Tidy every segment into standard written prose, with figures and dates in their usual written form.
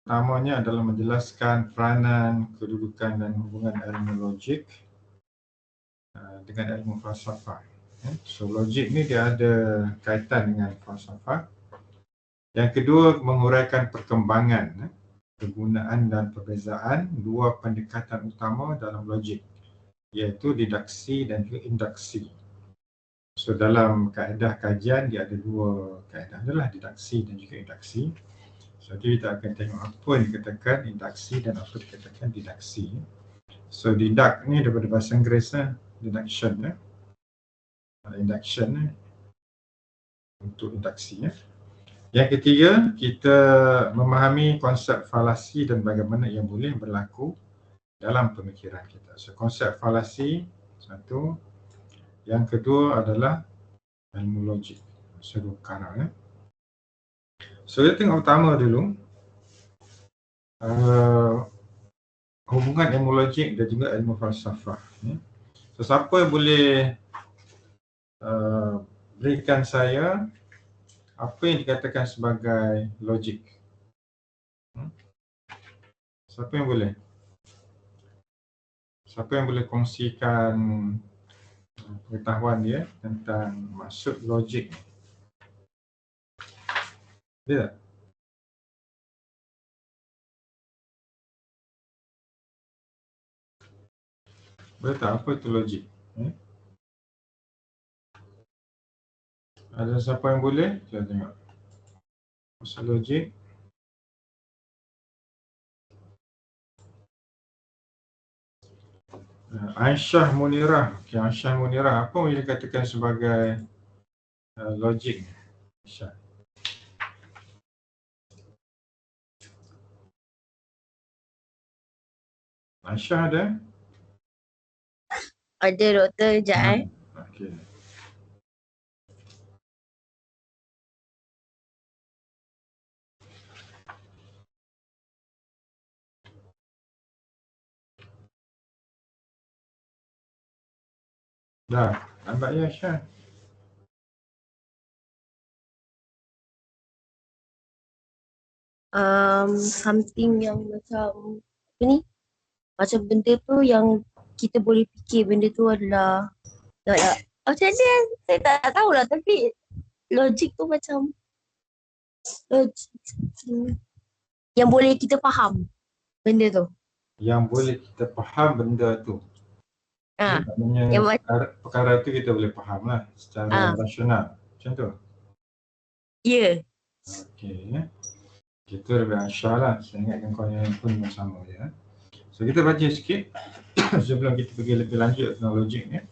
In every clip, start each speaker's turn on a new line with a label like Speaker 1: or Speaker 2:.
Speaker 1: Pertamanya adalah menjelaskan peranan, kedudukan dan hubungan ilmu logik dengan ilmu falsafah. So logik ni dia ada kaitan dengan falsafah. Yang kedua, menguraikan perkembangan, kegunaan dan perbezaan dua pendekatan utama dalam logik, iaitu didaksi dan juga induksi. So dalam kaedah kajian dia ada dua kaedah adalah didaksi dan juga induksi. So kita akan tengok apa yang dikatakan induksi dan apa dikatakan didaksi. So didak ni daripada bahasa Inggeris deduction induction untuk induksi. Yang ketiga, kita memahami konsep falasi dan bagaimana ia boleh berlaku dalam pemikiran kita. So konsep falasi satu, yang kedua adalah ilmu logik. So dua perkara. So kita tengok pertama dulu hubungan ilmu logik dan juga ilmu falsafah. So siapa yang boleh berikan saya apa yang dikatakan sebagai logik? Siapa yang boleh? Siapa yang boleh kongsikan pengetahuan dia tentang maksud logik? Boleh tak? Boleh tak apa itu logik? Ada siapa yang boleh? Kita tengok. Maksud logik. Aisyah Munirah. Okay, Aisyah Munirah. Apa yang dikatakan sebagai logik? Aisyah. Aisyah ada?
Speaker 2: Ada doktor, sekejap
Speaker 1: Okay. Dah, nampak ya Aisyah?
Speaker 2: Something yang macam apa ni? Macam benda tu yang kita boleh fikir benda tu adalah macam mana? Saya tak tahulah tapi logik tu macam logik yang boleh kita faham benda tu.
Speaker 1: Yang boleh kita faham benda tu. Maknanya
Speaker 2: yang
Speaker 1: perkara tu kita boleh faham lah secara rasional. Macam tu?
Speaker 2: Ya.
Speaker 1: Okey. Kita lebih Aisyah lah. Saya ingatkan kau yang pun sama je. So kita baca sikit sebelum kita pergi lebih lanjut tentang logik ni.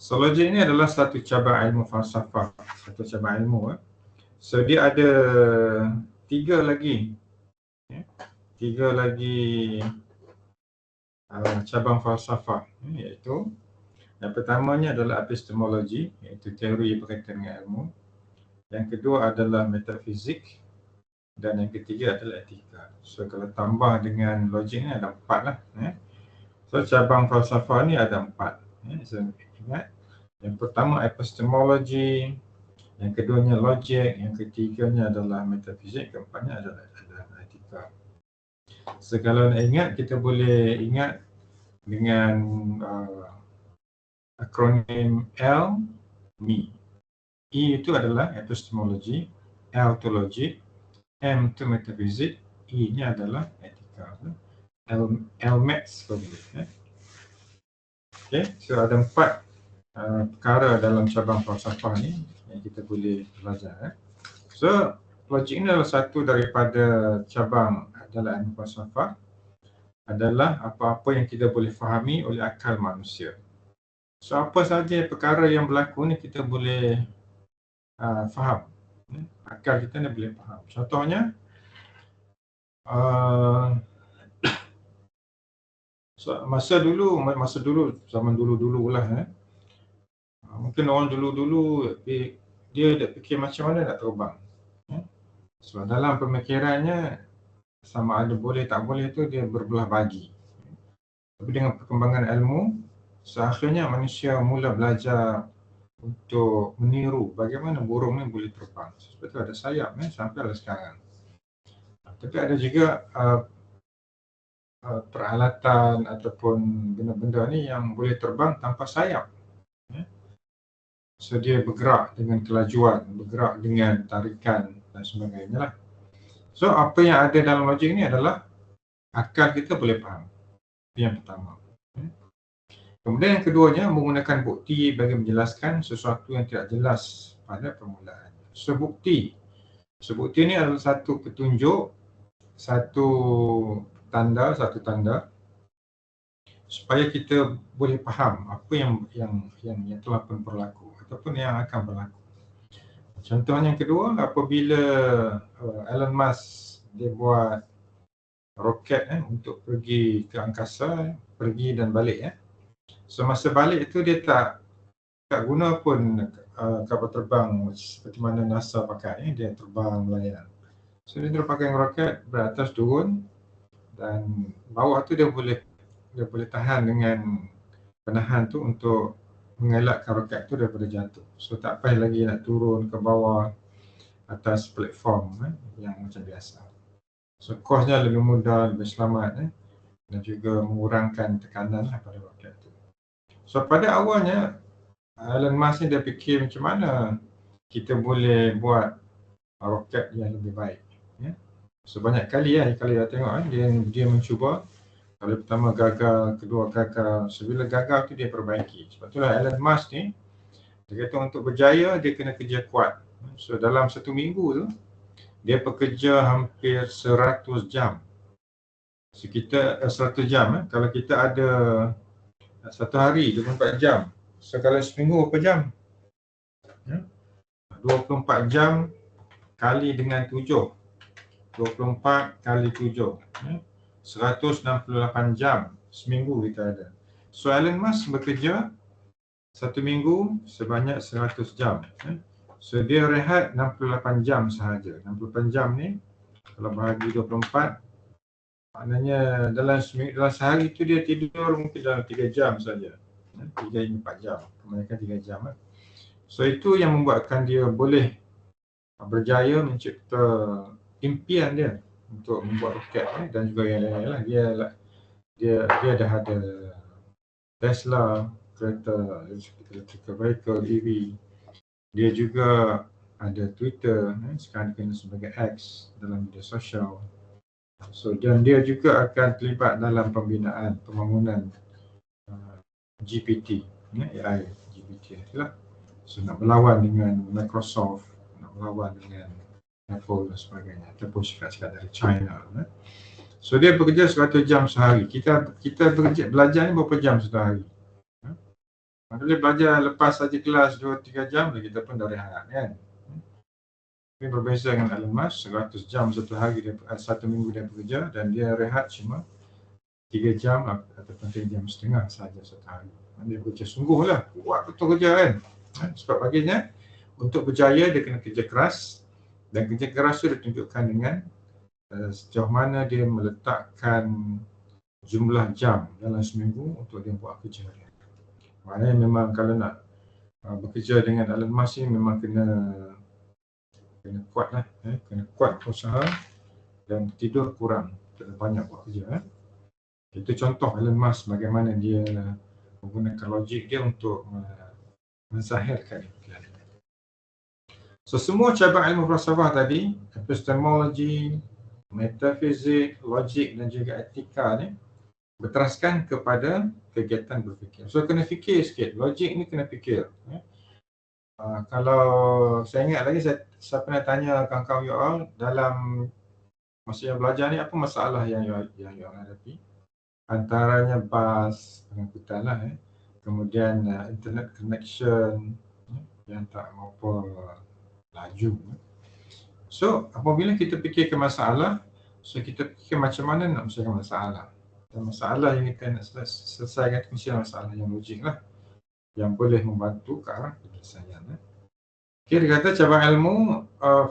Speaker 1: So logik ni adalah satu cabang ilmu falsafah. Satu cabang ilmu. So dia ada tiga lagi cabang falsafah, iaitu yang pertamanya adalah epistemologi, iaitu teori berkaitan dengan ilmu. Yang kedua adalah metafizik dan yang ketiga adalah etika. So kalau tambah dengan logik ni ada 4 lah. So cabang falsafah ni ada 4. So ingat, yang pertama epistemologi, yang keduanya logik, yang ketiganya adalah metafizik, keempatnya adalah etika. So kalau nak ingat, kita boleh ingat dengan akronim L, MI. E itu adalah epistemologi, L itu logik, M itu metafizik, E nya adalah etika. LMAX kalau boleh. Okay, so ada 4 perkara dalam cabang falsafah ni yang kita boleh belajar. So logik ini adalah satu daripada cabang dalam ilmu falsafah, adalah apa-apa yang kita boleh fahami oleh akal manusia. So apa sahaja perkara yang berlaku ni kita boleh faham. Akal kita ni boleh faham. Contohnya, masa dulu, zaman dulu-dulu lah. Mungkin orang dulu-dulu dia dah fikir macam mana nak terbang. So dalam pemikirannya, sama ada boleh tak boleh tu dia berbelah bagi. Tapi dengan perkembangan ilmu, seakhirnya manusia mula belajar untuk meniru bagaimana burung ni boleh terbang. Sebab tu ada sayap sampai sekarang. Tapi ada juga peralatan ataupun benda-benda ni yang boleh terbang tanpa sayap. So dia bergerak dengan kelajuan, bergerak dengan tarikan dan sebagainya lah. So apa yang ada dalam logik ni adalah akal kita boleh faham. Itu yang pertama. Kemudian yang keduanya, menggunakan bukti bagi menjelaskan sesuatu yang tidak jelas pada permulaan. So bukti ni adalah satu petunjuk, satu tanda supaya kita boleh faham apa yang telah pun berlaku ataupun yang akan berlaku. Contohnya yang kedua, apabila Elon Musk dia buat roket untuk pergi ke angkasa, pergi dan balik. Semasa balik itu dia tak guna pun kapal terbang seperti mana NASA pakai, dia terbang melayang. So dia pakai roket beratas turun, dan bawah tu dia boleh tahan dengan penahan tu untuk mengelakkan roket tu daripada jatuh. So tak payah lagi nak turun ke bawah atas platform yang macam biasa. So kosnya lebih mudah, lebih selamat dan juga mengurangkan tekanan pada roket tu. So pada awalnya Elon Musk ni dia fikir macam mana kita boleh buat roket yang lebih baik. So banyak kali kalau dah tengok dia mencuba. Kali pertama gagal, kedua gagal. So bila gagal tu dia perbaiki. Sebab itulah Elon Musk ni dia kata untuk berjaya dia kena kerja kuat. So dalam 1 minggu tu dia bekerja hampir 100 jam. So kita 100 jam kalau kita ada satu hari 24 jam. So kalau seminggu berapa jam? 24 jam kali dengan 7. 24 kali 7. 168 jam seminggu kita ada. So Elon Musk bekerja 1 minggu sebanyak 100 jam. So dia rehat 68 jam sahaja. 68 jam ni kalau bahagi 24, maknanya dalam sehari tu dia tidur mungkin dalam 3 jam saja. 3-4 jam, kebanyakan 3 jam. So itu yang membuatkan dia boleh berjaya mencipta impian dia untuk membuat roket dan juga yang lain-lain lah. Dia dah ada Tesla, kereta electrical vehicle, EV. Dia juga ada Twitter, sekarang dikenal sebagai X dalam media sosial. So dan dia juga akan terlibat dalam pembangunan GPT, AI GPT lah. So nak berlawan dengan Microsoft, nak berlawan dengan Apple dan sebagainya, ataupun sekat-sekat dari China. So dia bekerja 100 jam sehari. Kita belajar ni berapa jam sehari? Kalau belajar lepas saja kelas 2-3 jam, kita pun dah rehat kan. Ini berbeza dengan Elon Musk, 100 jam satu hari, 1 minggu dia bekerja dan dia rehat cuma 3 jam ataupun 3 jam setengah sahaja satu hari. Dia bekerja sungguh lah, kuat betul kerja kan. Sebab baginya untuk berjaya dia kena kerja keras, dan kerja keras itu ditunjukkan dengan sejauh mana dia meletakkan jumlah jam dalam seminggu untuk dia buat kerja dia. Maknanya memang kalau nak bekerja dengan Elon Musk ni memang kena kuat lah, kena kuat usaha dan tidur kurang, kena banyak buat kerja. Itu contoh Elon Musk bagaimana dia menggunakan logik dia untuk menzahirkan impian. So semua cabang ilmu falsafah tadi, epistemologi, metafizik, logik dan juga etika ni berteraskan kepada kegiatan berfikir. So kena fikir sikit, logik ni kena fikir. Kalau saya ingat lagi, saya pernah tanya kawan-kawan you all dalam masa yang belajar ni, apa masalah yang you all hadapi? Antaranya bas pengangkutan lah, kemudian internet connection yang tak mampu laju. So apabila kita fikir ke masalah, so kita fikir macam mana nak menyelesaikan masalah. Dan masalah yang kita nak selesaikan itu mesti masalah yang logik lah, yang boleh membantu ke arah penyelesaian. Okay, dia kata cabang ilmu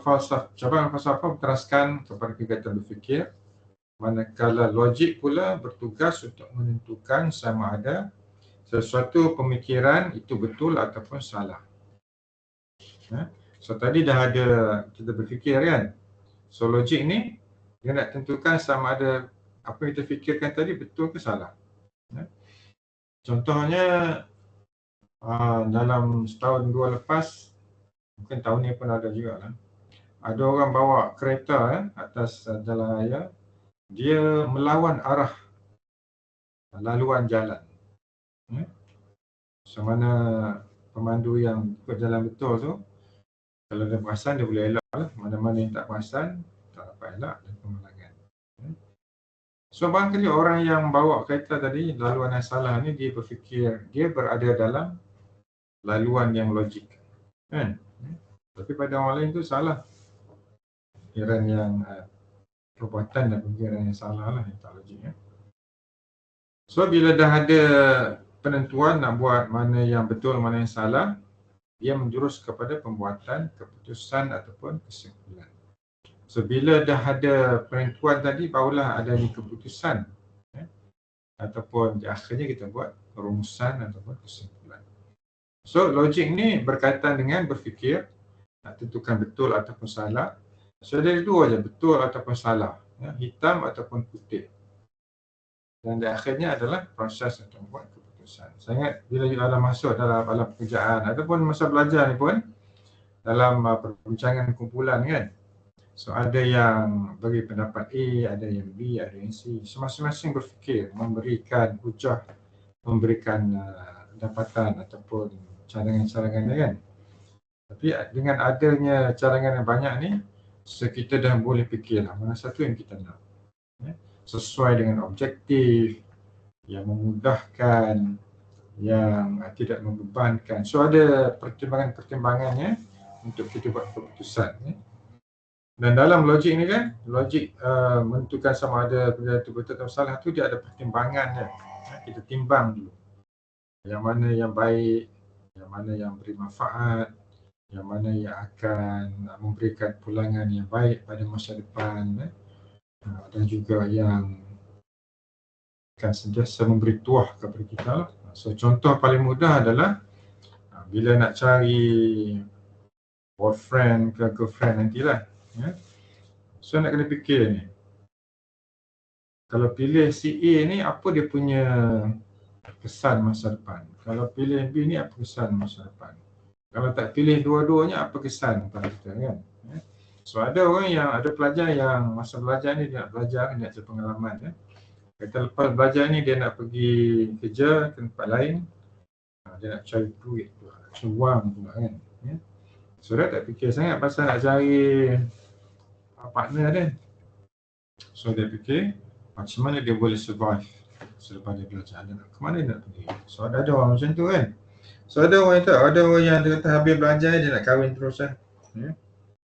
Speaker 1: falsafah berteraskan kepada kegiatan berfikir, manakala logik pula bertugas untuk menentukan sama ada sesuatu pemikiran itu betul ataupun salah. So tadi dah ada kita berfikir kan. So logik ni Dia nak tentukan sama ada apa yang kita fikirkan tadi betul ke salah. Contohnya dalam setahun dua lepas, mungkin tahun ni pun ada juga lah. Ada orang bawa kereta atas jalan raya, dia melawan arah laluan jalan. Semana pemandu yang ikut jalan betul tu, kalau dia perasan dia boleh elak lah. Mana-mana yang tak perasan, tak dapat elak dan pemalangan. So barangkali orang yang bawa kereta tadi, laluan yang salah ni, dia berfikir dia berada dalam laluan yang logik. Kan? Tapi pada orang lain tu salah. Fikiran yang perbuatan dan pemikiran yang salah lah, yang tak logik. So bila dah ada penentuan nak buat mana yang betul, mana yang salah, dia menjurus kepada pembuatan keputusan ataupun kesimpulan. So bila dah ada penentuan tadi, barulah ada keputusan ataupun akhirnya kita buat perumusan ataupun kesimpulan. So logik ni berkaitan dengan berfikir, nak tentukan betul ataupun salah. So ada dua je, betul ataupun salah, hitam ataupun putih. Dan di akhirnya adalah proses untuk membuat keputusan. Saya ingat bila dalam masuk dalam pekerjaan ataupun masa belajar ni pun, dalam perbincangan kumpulan kan, so ada yang bagi pendapat A, ada yang B, ada yang C. So masing-masing berfikir, memberikan hujah, memberikan dapatan ataupun cadangan-cadangan kan. Tapi dengan adanya cadangan yang banyak ni, so kita dah boleh fikirlah mana satu yang kita nak, sesuai dengan objektif, yang memudahkan, yang tidak membebankan. So ada pertimbangan-pertimbangannya untuk kita buat keputusan. Dan dalam logik ni kan, logik menentukan sama ada perkara itu betul atau salah tu, dia ada pertimbangannya. Kita timbang dulu yang mana yang baik, yang mana yang beri manfaat, yang mana yang akan memberikan pulangan yang baik pada masa depan, dan juga yang akan sentiasa memberi tuah kepada kita. So contoh paling mudah adalah bila nak cari boyfriend ke girlfriend nantilah, so nak kena fikir ni, kalau pilih si A ni, apa dia punya kesan masa depan, kalau pilih B ni, apa kesan masa depan, kalau tak pilih dua-duanya, apa kesan pada kita kan. So ada orang yang, ada pelajar yang masa belajar ni dia nak belajar, dia nak cari pengalaman. Kata lepas belajar ni dia nak pergi kerja ke tempat lain, dia nak cari duit, cari wang pula kan. So dia tak fikir sangat pasal nak cari partner dia. So dia fikir macam mana dia boleh survive selepas dia belajar, dia nak ke mana dia nak pergi. So ada orang macam tu kan. So ada orang yang dia kata habis belajar dia nak kahwin terus kan.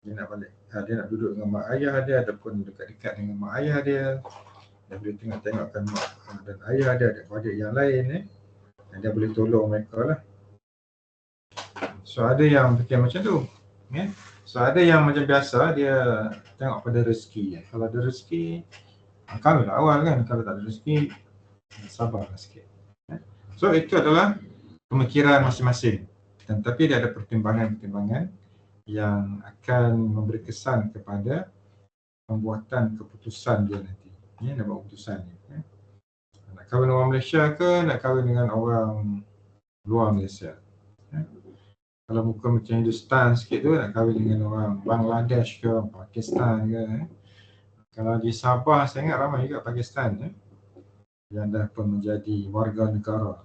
Speaker 1: Dia nak balik, dia nak duduk dengan mak ayah dia ataupun dekat-dekat dengan mak ayah dia. Dia boleh tengok-tengokkan mak dan ayah dia, adik-adik yang lain dan dia boleh tolong mereka lah. So ada yang fikir macam tu. So ada yang macam biasa, dia tengok pada rezeki. Kalau ada rezeki, kahwin awal kan. Kalau tak ada rezeki, sabarlah sikit. So itu adalah pemikiran masing-masing. Tapi dia ada pertimbangan-pertimbangan yang akan memberi kesan kepada pembuatan keputusan dia nanti. Nak buat keputusan ni. Nak kahwin orang Malaysia ke, nak kahwin dengan orang luar Malaysia. Kalau muka macam Hindustan sikit tu, nak kahwin dengan orang Bangladesh ke, Pakistan ke. Kalau di Sabah, saya ingat ramai juga Pakistan yang dah pun menjadi warga negara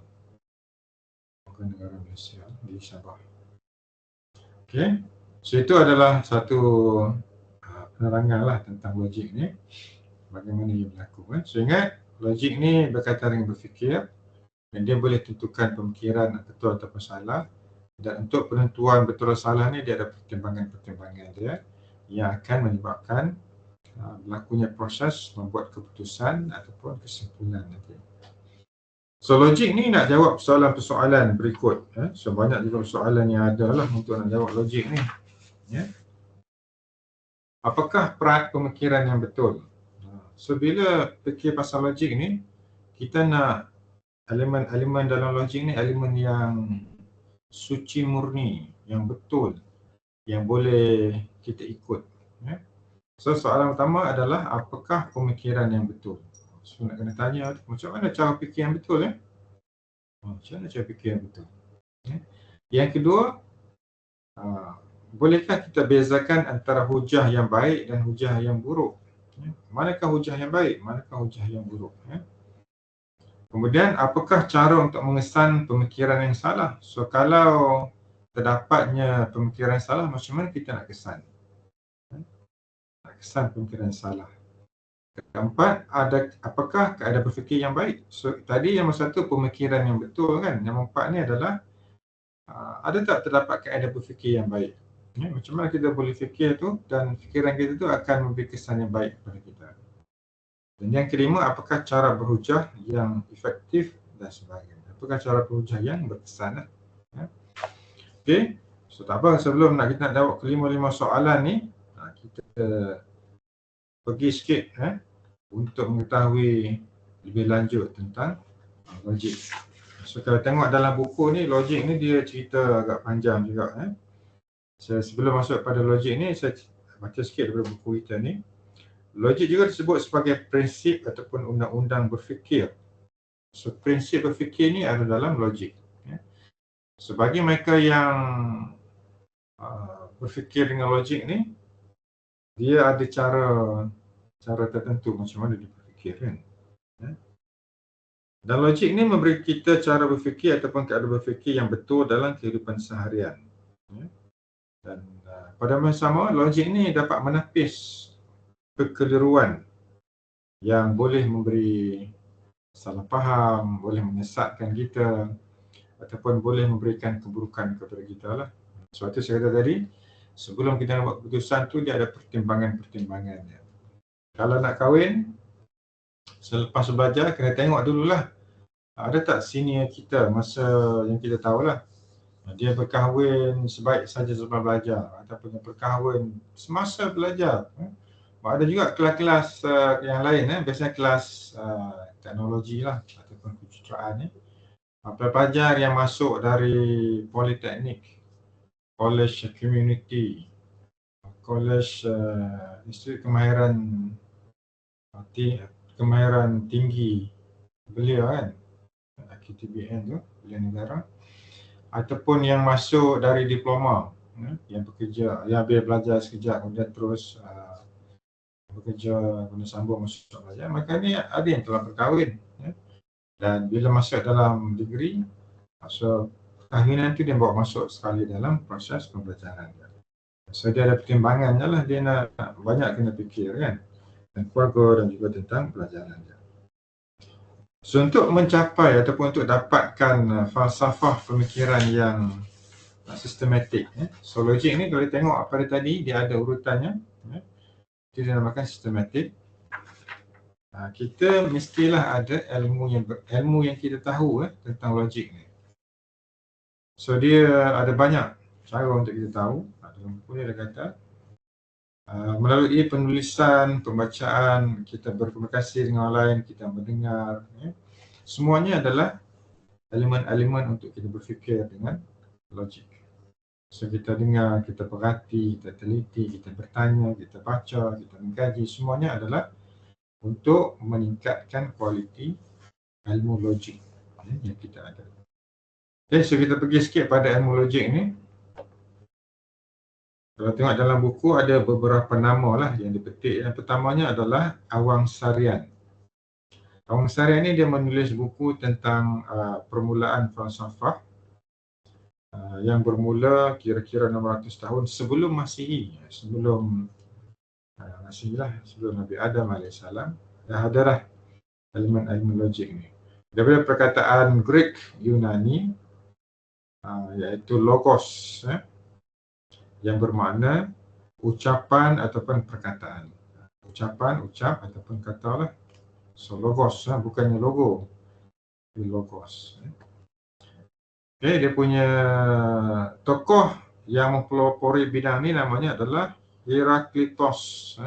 Speaker 1: Malaysia di Sabah. Okay. So itu adalah satu penerangan lah tentang logik ni, bagaimana ia berlaku. So ingat, logik ni berkaitan dengan berfikir dan dia boleh tentukan pemikiran betul atau salah. Dan untuk penentuan betul atau salah ni, dia ada pertimbangan-pertimbangan dia yang akan menyebabkan berlakunya proses membuat keputusan ataupun kesimpulan nanti. So logik ni nak jawab persoalan-persoalan berikut. So banyak juga soalan yang ada lah untuk nak jawab logik ni. Apakah perat pemikiran yang betul? So bila fikir pasal logik ni, kita nak elemen-elemen dalam logik ni, elemen yang suci murni, yang betul, yang boleh kita ikut. So soalan pertama adalah apakah pemikiran yang betul? So nak kena tanya macam mana cara fikir yang betul ya? Macam mana cara fikir yang betul? Yang kedua, bolehkah kita bezakan antara hujah yang baik dan hujah yang buruk? Manakah hujah yang baik? Manakah hujah yang buruk? Kemudian, apakah cara untuk mengesan pemikiran yang salah? So, kalau terdapatnya pemikiran salah, macam mana kita nak kesan? Nak kesan pemikiran salah. Keempat, apakah keadaan berfikir yang baik? So, tadi yang satu pemikiran yang betul kan? Yang empat ni adalah ada tak terdapat keadaan berfikir yang baik? Macam mana kita boleh fikir tu dan fikiran kita tu akan memberi kesan yang baik kepada kita. Dan yang kelima, apakah cara berhujah yang efektif dan sebagainya. Apakah cara berhujah yang berkesan. Okey, so tak apa, sebelum kita nak jawab kelima-lima soalan ni, kita pergi sikit untuk mengetahui lebih lanjut tentang logik. So kalau tengok dalam buku ni, logik ni dia cerita agak panjang juga. Sebelum masuk pada logik ni, saya baca sikit daripada buku kita ni. Logik juga disebut sebagai prinsip ataupun undang-undang berfikir. So, prinsip berfikir ni ada dalam logik. So, bagi mereka yang berfikir dengan logik ni, dia ada cara tertentu macam mana dia berfikir kan. Dan logik ni memberi kita cara berfikir ataupun keadaan berfikir yang betul dalam kehidupan seharian. Dan pada masa sama, logik ni dapat menepis kekeliruan yang boleh memberi salah faham, boleh menyesatkan kita ataupun boleh memberikan keburukan kepada kita lah. Sebab tu saya kata tadi, sebelum kita buat keputusan tu dia ada pertimbangan-pertimbangannya. Kalau nak kahwin, selepas belajar kena tengok dululah ada tak senior kita masa yang kita tahulah dia berkahwin sebaik saja sebelum belajar ataupun berkahwin semasa belajar. Ada juga kelas-kelas yang lain, biasanya kelas teknologi lah ataupun kejuruteraan ni. Pelajar yang masuk dari politeknik, college community, college institut kemahiran tinggi belia kan, KTBN tu, belia negara, ataupun yang masuk dari diploma, yang bekerja, yang biar belajar sekejap kemudian terus bekerja, kemudian sambung masuk belajar, maka ni ada yang telah berkahwin. Dan bila masuk dalam degree, so kahwinan tu dia bawa masuk sekali dalam proses pembelajaran dia. So dia ada pertimbangannya lah, dia nak banyak kena fikir kan, dan keluarga dan juga tentang pelajaran dia. So untuk mencapai ataupun untuk dapatkan falsafah pemikiran yang sistematik, so logik ni kalau tengok pada tadi dia ada urutannya, itu dinamakan sistematik. Kita mestilah ada ilmu yang kita tahu tentang logik ni. So dia ada banyak cara untuk kita tahu. Dalam buku ni dia kata melalui penulisan, pembacaan, kita berkomunikasi dengan orang lain, kita mendengar, semuanya adalah elemen-elemen untuk kita berfikir dengan logik. So kita dengar, kita perhati, kita teliti, kita bertanya, kita baca, kita mengkaji, semuanya adalah untuk meningkatkan kualiti ilmu logik yang kita ada. Okay, so kita pergi sikit pada ilmu logik ni. Kalau tengok dalam buku ada beberapa nama lah yang dipetik. Yang pertamanya adalah Awang Sarian. Awang Sarian ni dia menulis buku tentang permulaan falsafah yang bermula kira-kira 600 tahun sebelum Masihi. Sebelum Nabi Adam AS. Dah ada dah elemen ilmu logik ni. Daripada perkataan Greek Yunani, iaitu logos, yang bermakna ucapan ataupun perkataan. Ucapan, ucap ataupun kata lah. So logos, bukannya logo, tapi logos. Okay, dia punya tokoh yang mempelopori bidang ni namanya adalah Heraklitos.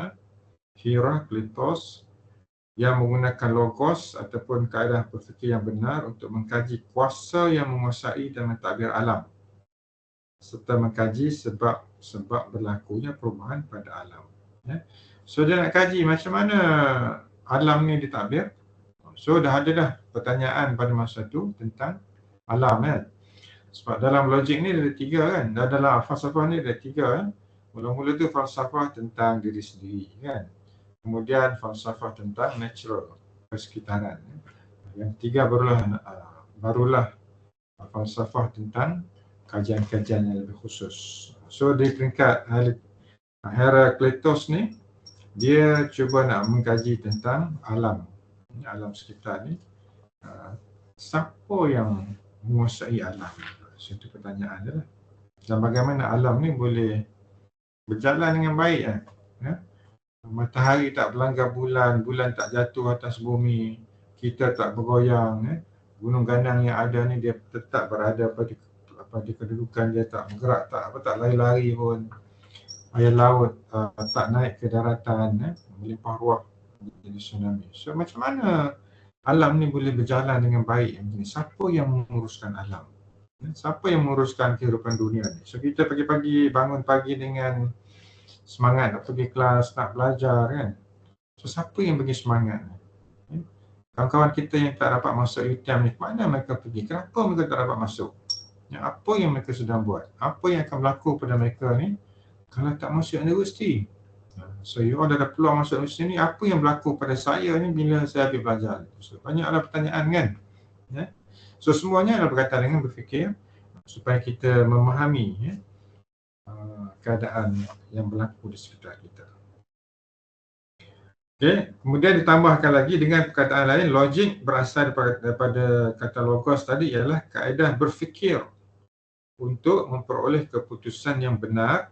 Speaker 1: Heraklitos yang menggunakan logos ataupun kaedah berfikir yang benar untuk mengkaji kuasa yang menguasai dan mentadbir alam, serta mengkaji sebab berlakunya perubahan pada alam. So dia nak kaji macam mana alam ni ditadbir. So dah ada dah pertanyaan pada masa tu tentang alam kan. Sebab dalam logik ni ada 3 kan. Dan dalam falsafah ni ada 3 kan. Mula-mula tu falsafah tentang diri sendiri kan. Kemudian falsafah tentang natural, persekitaran. Yang 3 barulah falsafah tentang kajian-kajian yang lebih khusus. So di peringkat Herakleitos ni, dia cuba nak mengkaji tentang alam sekitar ni. Siapa yang menguasai alam? So itu pertanyaan dia lah. Dan bagaimana alam ni boleh berjalan dengan baik kan? Ya? Matahari tak berlanggar bulan, bulan tak jatuh atas bumi, kita tak bergoyang, gunung ganang yang ada ni dia tetap berada pada kedudukan dia, tak bergerak, tak lari-lari pun. Air laut tak naik ke daratan, melimpah ruah jadi tsunami. So macam mana alam ni boleh berjalan dengan baik? Siapa yang menguruskan alam? Siapa yang menguruskan kehidupan dunia ni? So kita pagi-pagi bangun pagi dengan semangat nak pergi kelas, nak belajar kan. So siapa yang bagi semangat? Kawan-kawan kita yang tak dapat masuk UTM ni, mana mereka pergi? Kenapa mereka tak dapat masuk? Apa yang mereka sedang buat? Apa yang akan berlaku pada mereka ni kalau tak masuk universiti? So you all ada peluang masuk universiti ni, apa yang berlaku pada saya ni bila saya habis belajar? So banyaklah pertanyaan kan. So semuanya adalah berkaitan dengan berfikir supaya kita memahami keadaan yang berlaku di sekitar kita. Okay. Kemudian ditambahkan lagi dengan perkataan lain, logik berasal daripada kata logos tadi ialah kaedah berfikir untuk memperoleh keputusan yang benar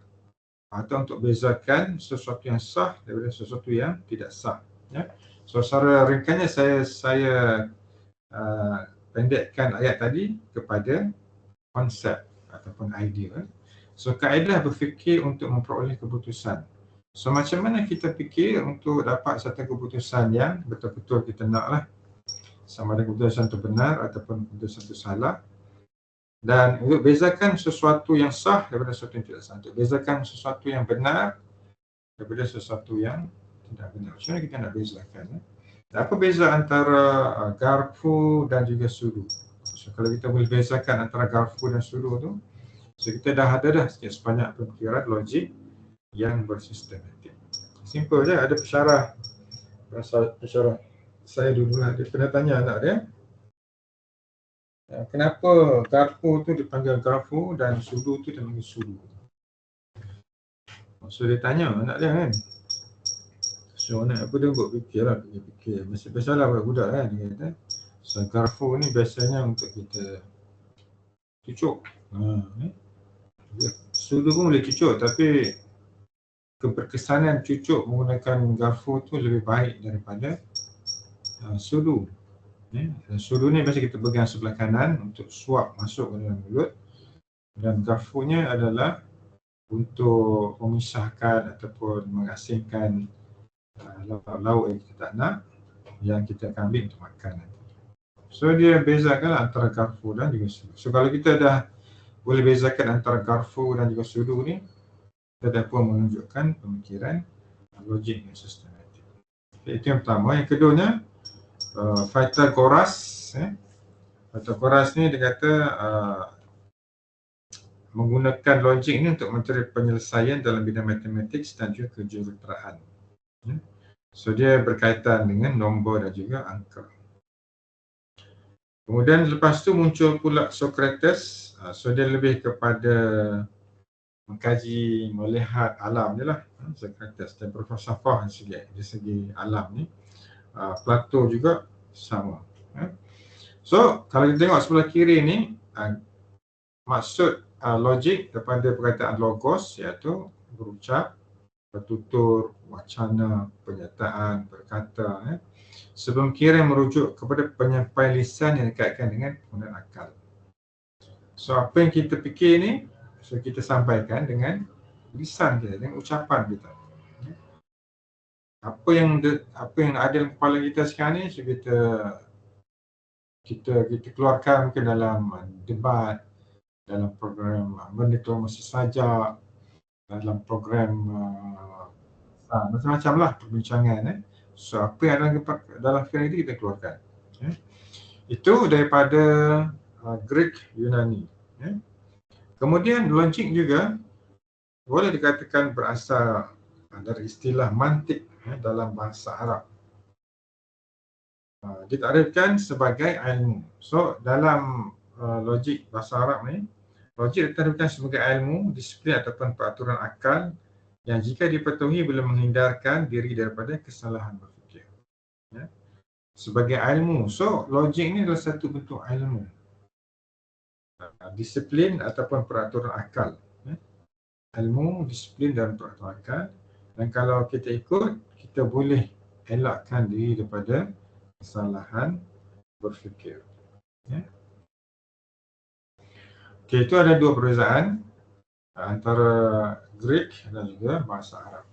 Speaker 1: atau untuk bezakan sesuatu yang sah daripada sesuatu yang tidak sah. Ya. So secara ringkasnya saya pendekkan ayat tadi kepada konsep ataupun idea. So kaedah berfikir untuk memperoleh keputusan. So macam mana kita fikir untuk dapat satu keputusan yang betul-betul kita nak lah. Sama ada keputusan itu benar ataupun keputusan itu salah. Dan untuk bezakan sesuatu yang sah daripada sesuatu yang tidak sah. Untuk bezakan sesuatu yang benar daripada sesuatu yang tidak benar. Macam mana kita nak bezakan? Apa beza antara garfu dan juga sudu? So kalau kita boleh bezakan antara garfu dan sudu tu, so kita dah ada sebanyak pemikiran logik yang bersistematik. Simple je, ada pensyarah. Pensyarah saya dulu lah, dia pernah tanya anak dia, kenapa garfu tu dipanggil garfu dan sudu tu dipanggil sudu. So dia tanya anak dia kan. So anak apa dia buat fikir lah, fikir. Biasalah budak-budak kan, dia kata. So garfu ni biasanya untuk kita cucuk. Sudu pun boleh cucuk, tapi keberkesanan cucuk menggunakan garfu tu lebih baik daripada sudu. Sudu ni biasa kita pegang sebelah kanan untuk suap masuk ke dalam mulut, dan garfunya adalah untuk memisahkan ataupun mengasingkan lauk yang kita tak nak, yang kita akan ambil untuk makan. So dia bezakan antara garfu dan juga sudu. So kalau kita dah boleh bezakan antara garfu dan juga sudu ni, kita dapat menunjukkan pemikiran logik yang sistematik. Itu yang pertama. Yang keduanya, Pythagoras. Pythagoras ni dia kata menggunakan logik ni untuk mencari penyelesaian dalam bidang matematik dan juga kejuruteraan. So dia berkaitan dengan nombor dan juga angka. Kemudian lepas tu muncul pula Socrates. So dia lebih kepada mengkaji, melihat alam je lah. Socrates dan berfalsafah dari segi alam ni. Plato juga sama. So kalau kita tengok sebelah kiri ni, maksud logik daripada perkataan logos, iaitu berucap, bertutur, wacana, pernyataan, berkata. Sebelum kira merujuk kepada penyampaian lisan yang dikaitkan dengan penggunaan akal. So apa yang kita fikir ni, so kita sampaikan dengan lisan kita, dengan ucapan kita. Apa yang ada dalam kepala kita sekarang ni, so kita keluarkan mungkin dalam debat, dalam program mendeklamasi sajak, dalam program Macam-macam lah perbincangan. So apa yang ada dalam fikiran itu kita keluarkan. Itu daripada Greek Yunani. Kemudian logik juga boleh dikatakan berasal dari istilah mantik dalam bahasa Arab. Ditarifkan sebagai ilmu. So dalam logik bahasa Arab ni, logik ditarifkan sebagai ilmu, disiplin ataupun peraturan akal yang jika dipatuhi boleh menghindarkan diri daripada kesalahan berfikir. Sebagai ilmu. So logik ni adalah satu bentuk ilmu. Disiplin ataupun peraturan akal. Ilmu, disiplin dan peraturan akal. Dan kalau kita ikut, kita boleh elakkan diri daripada kesalahan berfikir. Okey, itu ada dua perbezaan antara Greek dan juga bahasa Arab.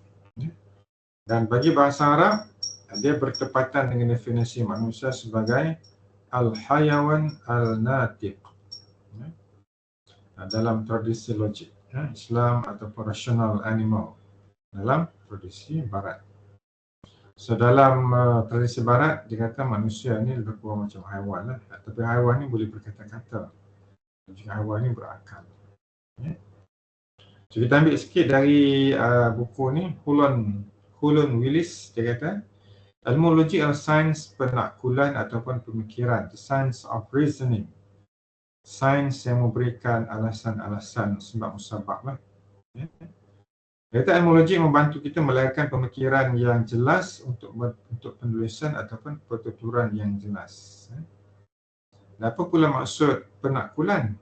Speaker 1: Dan bagi bahasa Arab, dia bertepatan dengan definisi manusia sebagai al-hayawan al-natiq dalam tradisi logik Islam ataupun rational animal dalam tradisi Barat. So dalam tradisi Barat dikata manusia ni lebih kurang macam haiwan lah. Tapi haiwan ni boleh berkata-kata. Jika haiwan ni berakal. So kita ambil sikit dari buku ni, Hulon Willis, dia kata ilmu logik adalah sains penakkulan ataupun pemikiran, the science of reasoning. Sains yang memberikan alasan-alasan sebab musabab lah. Kata ilmu logik membantu kita melahirkan pemikiran yang jelas untuk penulisan ataupun pertuturan yang jelas. Dan apa pula maksud penakkulan?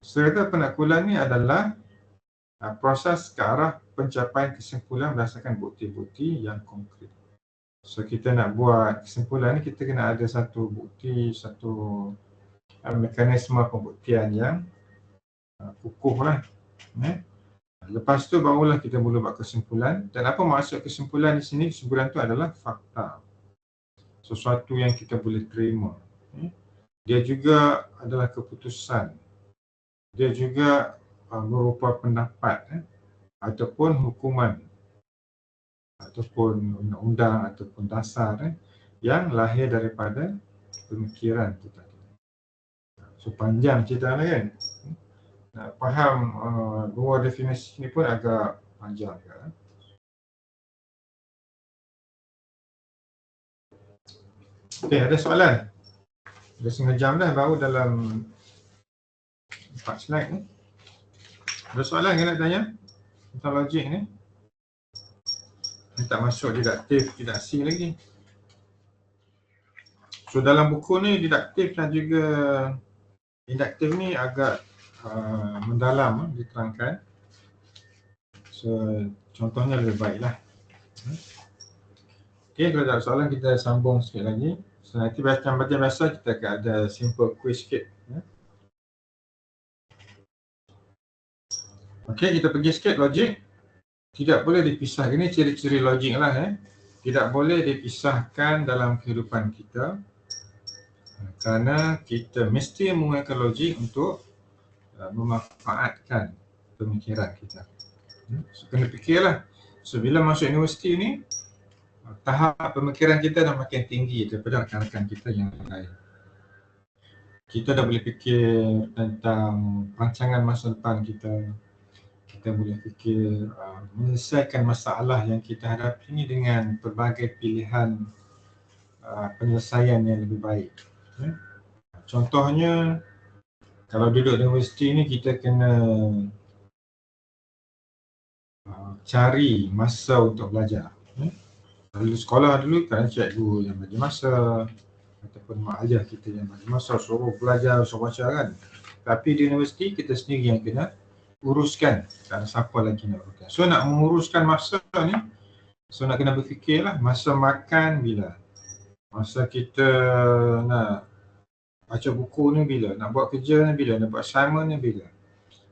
Speaker 1: Serta penakkulan ni adalah proses ke arah pencapaian kesimpulan berdasarkan bukti-bukti yang konkret. So kita nak buat kesimpulan ni, kita kena ada satu bukti, satu mekanisme pembuktian yang kukuh lah. Lepas tu barulah kita boleh buat kesimpulan. Dan apa maksud kesimpulan di sini? Kesimpulan tu adalah fakta. Sesuatu yang kita boleh terima. Dia juga adalah keputusan. Dia juga berupa pendapat ataupun hukuman ataupun undang-undang ataupun dasar yang lahir daripada pemikiran itu tadi. So panjang cerita ni kan. Nak faham dua definisi ni pun agak panjang juga. Okey, ada soalan? Dah setengah jam dah, baru dalam 4 slide ni. Ada soalan ke nak tanya tentang logik ni? Ni tak masuk didaktif, didaksi lagi. So dalam buku ni didaktif dan juga induktif ni agak mendalam diterangkan. So contohnya lebih baiklah. Okey, kalau ada soalan kita sambung sikit lagi. So nanti macam biasa kita akan ada simple quiz sikit. Okey, kita pergi sikit logik. Tidak boleh dipisahkan, ini ciri-ciri logik lah. Tidak boleh dipisahkan dalam kehidupan kita. Kerana kita mesti menggunakan logik untuk memanfaatkan pemikiran kita. So, kena fikirlah. So, bila masuk universiti ni, tahap pemikiran kita dah makin tinggi daripada rakan-rakan kita yang lain. Kita dah boleh fikir tentang rancangan masa depan kita. Kita boleh fikir menyelesaikan masalah yang kita hadapi ini dengan pelbagai pilihan penyelesaian yang lebih baik. Contohnya, kalau duduk di universiti ni kita kena cari masa untuk belajar. Kalau sekolah dulu kan cikgu yang bagi masa ataupun mak ayah kita yang bagi masa suruh belajar, suruh baca kan. Tapi di universiti kita sendiri yang kena uruskan. Tak ada siapa lagi nak uruskan. So nak menguruskan masa ni, so nak kena berfikirlah masa makan bila, masa kita nak baca buku ni bila, nak buat kerja ni bila, nak buat assignment ni bila,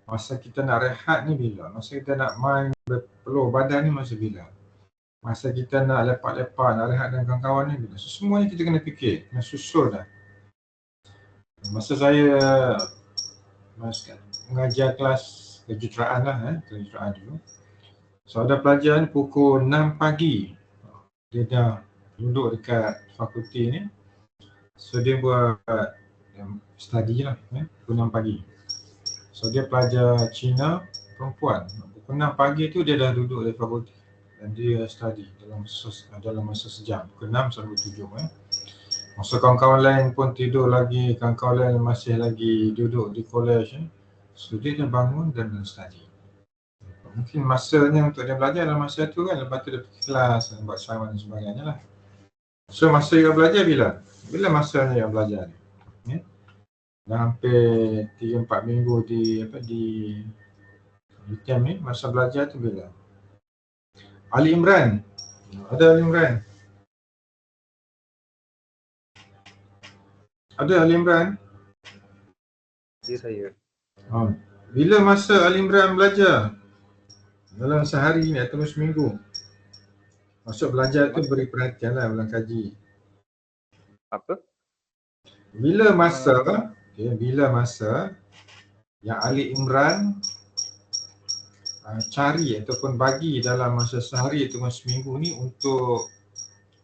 Speaker 1: masa kita nak rehat ni bila, masa kita nak main berpeluh badan ni masa bila, masa kita nak lepak-lepak, nak rehat dengan kawan-kawan ni bila. So semuanya kita kena fikir, kena susul dah. Masa saya mengajar kelas kejuruteraan lah, kejuruteraan dulu. So ada pelajar ni pukul 6 pagi. Dia dah duduk dekat fakulti ni. So dia buat study lah, pukul 6 pagi. So dia pelajar Cina perempuan. Pukul 6 pagi tu dia dah duduk di fakulti dan dia study dalam masa sejam, pukul 6 sampai 7. Masa kawan-kawan lain pun tidur lagi, kawan-kawan lain masih lagi duduk di college. So dia dah bangun dan study. Mungkin masanya untuk dia belajar dalam masa tu kan, lepas tu dia pergi kelas dan buat assignment dan sebagainya lah. So masa dia belajar bila? Bila masanya dia belajar ni? Dah hampir 3-4 minggu di camp ni, masa belajar tu bila? Ali Imran. Ada Ali Imran? Ada Ali Imran?
Speaker 3: Ya, saya.
Speaker 1: Bila masa Ali Imran belajar? Dalam sehari ni atau seminggu? Maksud belajar tu beri perhatian lah, ulang kaji.
Speaker 3: Apa?
Speaker 1: Bila masa yang Ali Imran cari ataupun bagi dalam masa sehari ataupun seminggu ni untuk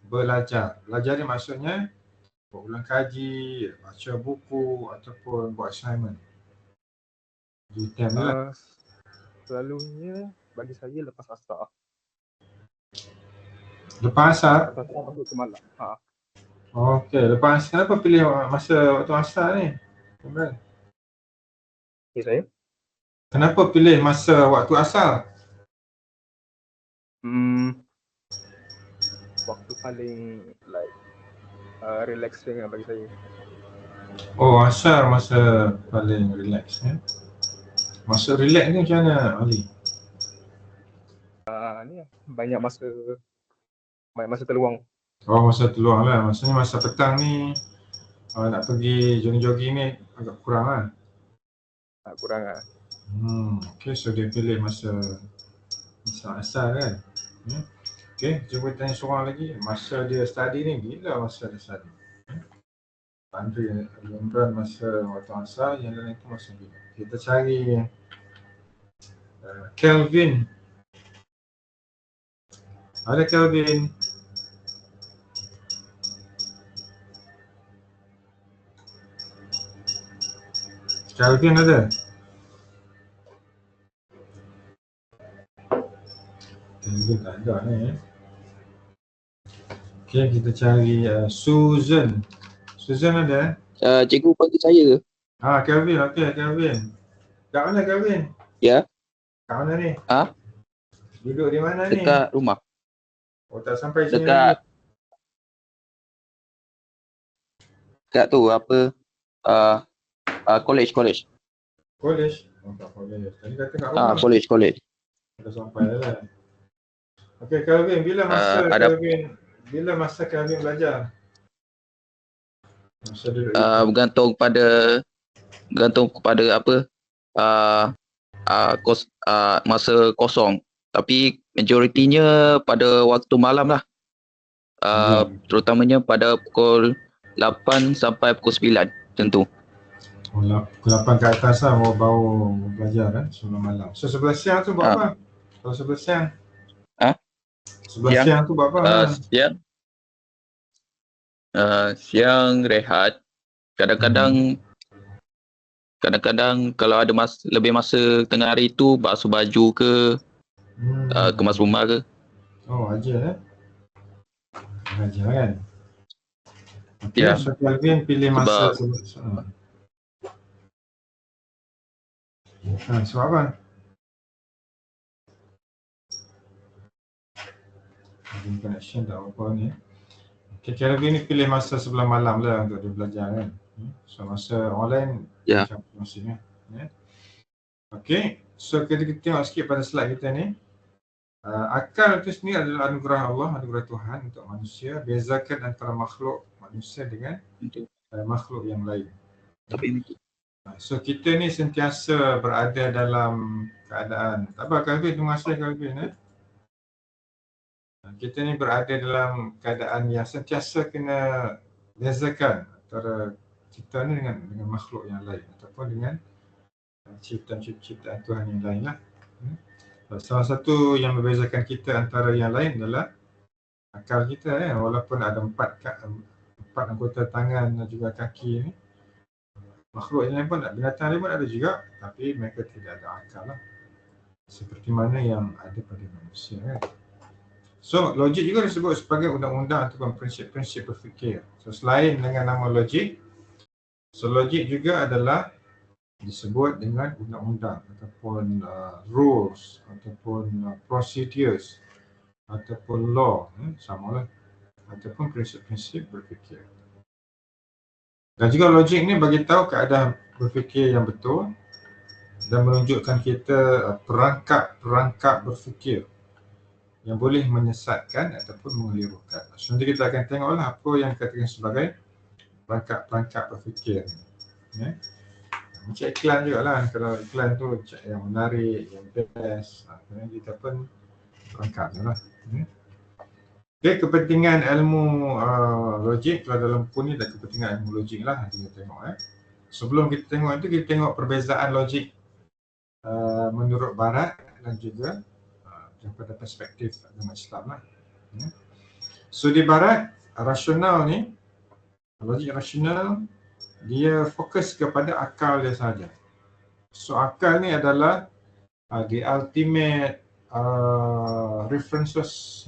Speaker 1: belajar. Belajar ni maksudnya buat ulang kaji, baca buku ataupun buat assignment. Di time lah.
Speaker 3: Selalunya bagi saya lepas asar.
Speaker 1: Lepas asar?
Speaker 3: Lepas asar masuk ke malam.
Speaker 1: Okey, lepas asar kenapa pilih masa waktu asar ni? Imran?
Speaker 3: Ya, saya.
Speaker 1: Kenapa pilih masa waktu asar?
Speaker 3: Waktu paling relaxing lah bagi saya.
Speaker 1: Oh, asar masa paling relax ya. Masa relax ni macam mana, Ali?
Speaker 3: Ni banyak masa terluang.
Speaker 1: Oh, masa terluang lah. Maksudnya masa petang ni nak pergi jogging-jogging ni agak kurang lah.
Speaker 3: Kurang lah.
Speaker 1: Okay, so dia pilih masa asar kan. Okay, cuba tanya seorang lagi. Masa dia study ni, bila masa dia study? Andre Imran masa waktu asar, yang lain itu masa bila. Kita cari Kelvin. Ada Kelvin? Kelvin ada? Kelvin tak ada ni. Okay, kita cari Susan. Susan ada?
Speaker 4: Cikgu panggil saya ke?
Speaker 1: Kelvin, okey Kelvin. Kat mana Kelvin?
Speaker 4: Ya.
Speaker 1: Kat mana ni? Duduk di mana ni?
Speaker 4: Dekat rumah.
Speaker 1: Oh, tak sampai sini
Speaker 4: Dekat
Speaker 1: lagi.
Speaker 4: Dekat tu apa? College.
Speaker 1: College? Oh, tak college. Tadi kata kat rumah.
Speaker 4: College.
Speaker 1: Dah sampai lah. Okey Kelvin, bila masa Kelvin belajar? Masa duduk
Speaker 4: bergantung kepada apa? Masa kosong. Tapi majoritinya pada waktu malam lah. Terutamanya pada pukul 8 sampai pukul 9 macam tu.
Speaker 1: Pukul 8 ke atas lah baru belajar kan sebelum malam. So sebelah siang tu buat apa? Kalau sebelah siang? Siang tu buat apa?
Speaker 4: Siang rehat. Kadang-kadang kalau ada lebih masa tengah hari tu basuh baju ke, kemas rumah ke.
Speaker 1: Oh, ajar ajar kan? Okay, so Kelvin pilih masa sebab apa? Connection tak apa ni. Okay, Kelvin ni pilih masa sebelah malam lah untuk dia belajar kan. So masa online macam maksudnya. Okay, so kita tengok sikit pada slide kita ni. Akal itu sendiri adalah anugerah Allah, anugerah Tuhan untuk manusia. Bezakan antara makhluk manusia dengan makhluk yang lain. So kita ni sentiasa berada dalam keadaan. Tak apa Kelvin, tunggu asal Kelvin. Kita ni berada dalam keadaan yang sentiasa kena bezakan antara kita ni dengan makhluk yang lain ataupun dengan ciptaan Tuhan yang lain lah. Salah satu yang membezakan kita antara yang lain adalah akal kita, walaupun ada empat anggota tangan dan juga kaki ni, makhluk yang lain pun, binatang lain pun ada juga, tapi mereka tidak ada akal lah, seperti mana yang ada pada manusia kan. So logik juga disebut sebagai undang-undang ataupun prinsip-prinsip berfikir. So selain dengan nama logik, so logik juga adalah disebut dengan undang-undang ataupun rules ataupun procedures ataupun law, samalah, ataupun prinsip-prinsip berfikir. Dan juga logik ni bagi tahu keadaan berfikir yang betul dan menunjukkan kita perangkap berfikir yang boleh menyesatkan ataupun mengelirukan. So, nanti kita akan tengoklah apa yang dikatakan sebagai perangkap berfikir. Ya. Macam iklan juga lah, kalau iklan tu yang menarik, yang best, kita pun perangkap je lah. Okay, kepentingan ilmu logik, kalau dalam buku ni ada kepentingan ilmu logik lah, nanti kita tengok. Sebelum kita tengok itu, kita tengok perbezaan logik menurut Barat dan juga daripada perspektif agama Islam lah. So di Barat, rasional ni, logik rasional, dia fokus kepada akal dia saja. So akal ni adalah the ultimate references.